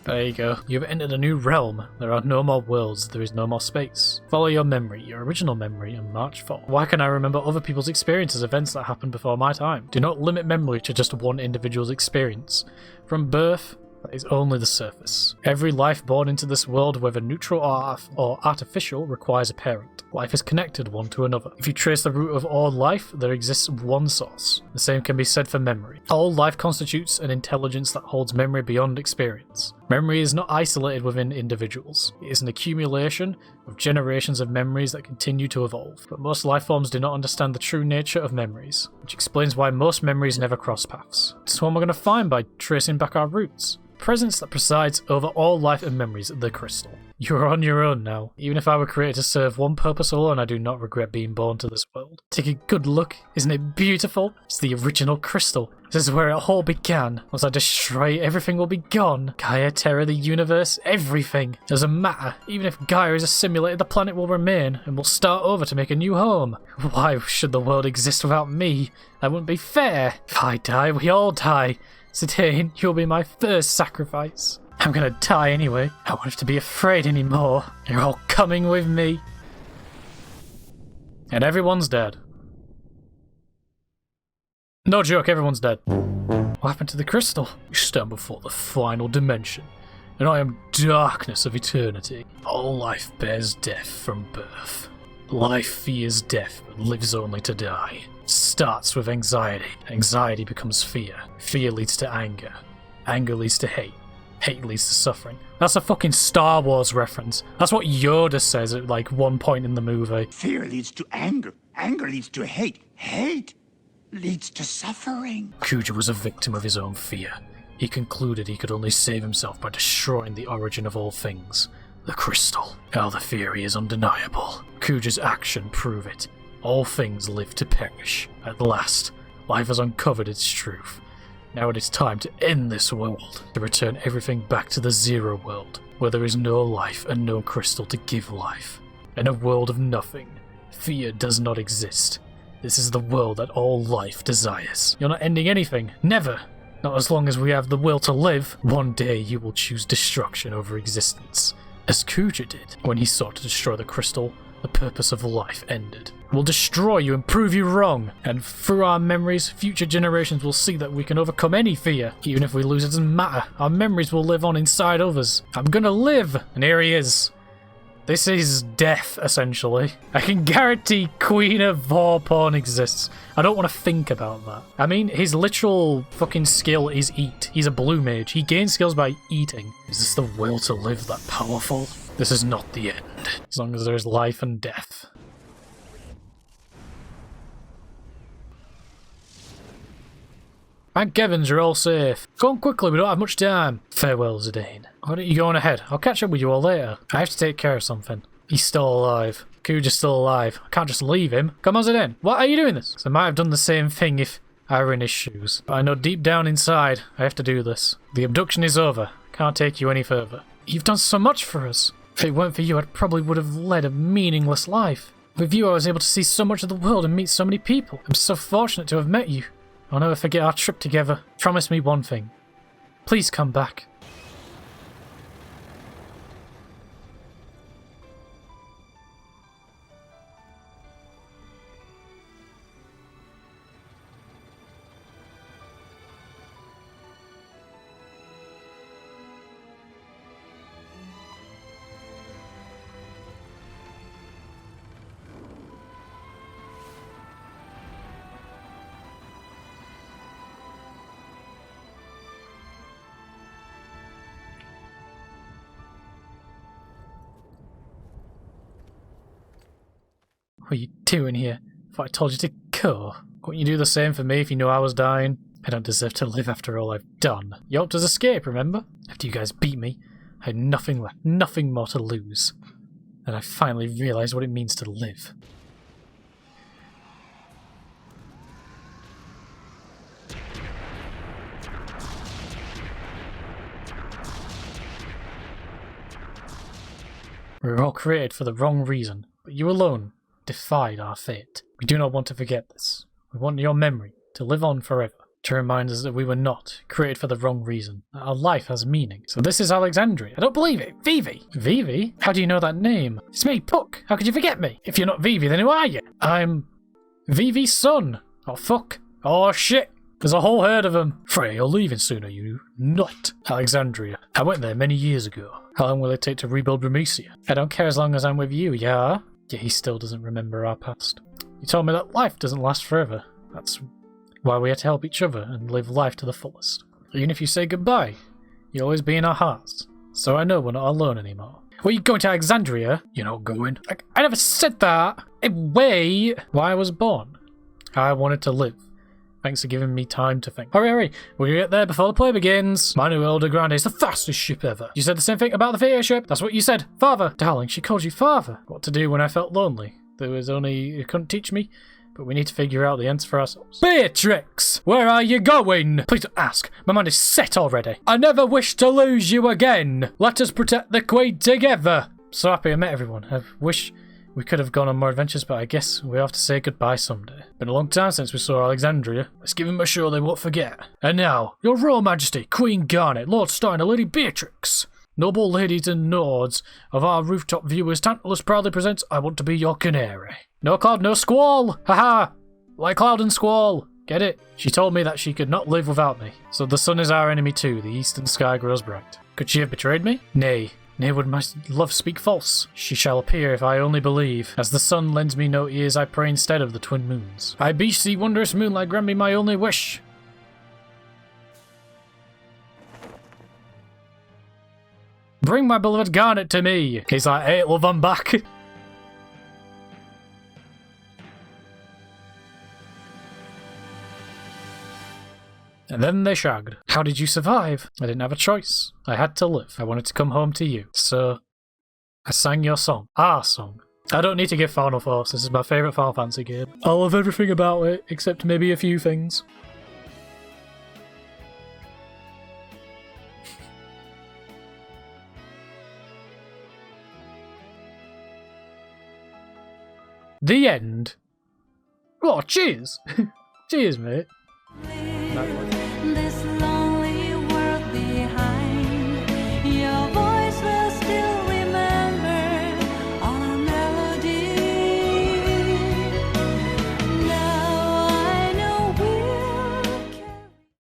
There you go. You've entered a new realm. There are no more worlds. There is no more space. Follow your memory, your original memory, and march forward. Why can I remember other people's experiences, events that happened before my time? Do not limit memory to just one individual's experience. From birth, that is only the surface. Every life born into this world, whether neutral or artificial, requires a parent. Life is connected one to another. If you trace the root of all life, there exists one source. The same can be said for memory. All life constitutes an intelligence that holds memory beyond experience. Memory is not isolated within individuals. It is an accumulation of generations of memories that continue to evolve. But most life forms do not understand the true nature of memories, which explains why most memories never cross paths. This is what we're going to find by tracing back our roots. Presence that presides over all life and memories, the crystal. You are on your own now. Even if I were created to serve one purpose alone, I do not regret being born to this world. Take a good look. Isn't it beautiful? It's the original crystal. This is where it all began. Once I destroy it, everything will be gone. Gaia, Terra, the universe, everything. Doesn't matter. Even if Gaia is assimilated, the planet will remain, and we'll start over to make a new home. Why should the world exist without me? That wouldn't be fair. If I die, we all die. Zidane, you'll be my first sacrifice. I'm gonna die anyway. I won't have to be afraid anymore. You're all coming with me. And everyone's dead. No joke, everyone's dead. What happened to the crystal? You stand before the final dimension, and I am darkness of eternity. All life bears death from birth. Life fears death, but lives only to die. Starts with anxiety. Anxiety becomes fear. Fear leads to anger. Anger leads to hate. Hate leads to suffering. That's a fucking Star Wars reference. That's what Yoda says at like one point in the movie. Fear leads to anger. Anger leads to hate. Hate leads to suffering. Kuja was a victim of his own fear. He concluded he could only save himself by destroying the origin of all things, the crystal. Now the theory is undeniable. Kuja's action prove it. All things live to perish. At last, life has uncovered its truth. Now it is time to end this world, to return everything back to the zero world, where there is no life and no crystal to give life. In a world of nothing, fear does not exist. This is the world that all life desires. You're not ending anything. Never. Not as long as we have the will to live. One day you will choose destruction over existence, as Kuja did when he sought to destroy the crystal. The purpose of life ended. We'll destroy you and prove you wrong. And through our memories, future generations will see that we can overcome any fear. Even if we lose, it doesn't matter. Our memories will live on inside others. I'm gonna live. And here he is. This is death, essentially. I can guarantee Queen of Vorporn exists. I don't want to think about that. I mean, his literal fucking skill is eat. He's a blue mage. He gains skills by eating. Is this the will to live that powerful? This is not the end, as long as there is life and death. Thank heavens you're all safe. Go on quickly, we don't have much time. Farewell, Zidane. Why don't you go on ahead? I'll catch up with you all later. I have to take care of something. He's still alive. Kuja's still alive. I can't just leave him. Come on, Zidane. Why are you doing this? So I might have done the same thing if I were in his shoes. But I know deep down inside, I have to do this. The abduction is over. Can't take you any further. You've done so much for us. If it weren't for you, I probably would have led a meaningless life. With you, I was able to see so much of the world and meet so many people. I'm so fortunate to have met you. I'll never forget our trip together. Promise me one thing. Please come back. What are you doing here? I thought I told you to go. Couldn't you do the same for me if you knew I was dying? I don't deserve to live after all I've done. You helped us escape, remember? After you guys beat me, I had nothing left, nothing more to lose. And I finally realised what it means to live. We were all created for the wrong reason, but you alone defied our fate. We do not want to forget this. We want your memory to live on forever, to remind us that we were not created for the wrong reason, that our life has meaning. So this is Alexandria. I don't believe it. Vivi. Vivi? How do you know that name? It's me, Puck. How could you forget me? If you're not Vivi, then who are you? I'm Vivi's son. Oh, fuck. Oh, shit. There's a whole herd of them. Freya, you're leaving soon, are you? Not. Alexandria. I went there many years ago. How long will it take to rebuild Bri'ish? I don't care as long as I'm with you, yeah? Yet he still doesn't remember our past. You told me that life doesn't last forever. That's why we had to help each other and live life to the fullest. Even if you say goodbye, you'll always be in our hearts. So I know we're not alone anymore. Are you going to Alexandria? You're not going. I never said that. Wait. Why I was born. I wanted to live. Thanks for giving me time to think. Hurry, hurry. We're gonna get there before the play begins. Manuel de Grande is the fastest ship ever. You said the same thing about the theatre ship. That's what you said. Father. Darling, she called you father. What to do when I felt lonely? There was only you couldn't teach me, but we need to figure out the answer for ourselves. Beatrix! Where are you going? Please don't ask. My mind is set already. I never wish to lose you again. Let us protect the Queen together. So happy I met everyone. I wish we could have gone on more adventures, but I guess we'll have to say goodbye someday. Been a long time since we saw Alexandria. Let's give them a show they won't forget. And now, your Royal Majesty, Queen Garnet, Lord Steiner, Lady Beatrix. Noble ladies and lords of our rooftop viewers, Tantalus proudly presents I Want to Be Your Canary. No cloud, no squall! Haha! Like cloud and squall! Get it? She told me that she could not live without me. So the sun is our enemy too, the eastern sky grows bright. Could she have betrayed me? Nay. Nay, would my love speak false? She shall appear if I only believe. As the sun lends me no ears, I pray instead of the twin moons. I beseech thee, wondrous moonlight, grant me my only wish. Bring my beloved Garnet to me. He's like, hey, love, I'm back. And then they shagged. How did you survive? I didn't have a choice. I had to live. I wanted to come home to you. So, I sang your song. Our song. I don't need to give Final Thoughts. This is my favourite Final Fantasy game. I love everything about it, except maybe a few things. The end. Oh, cheers. Cheers, mate.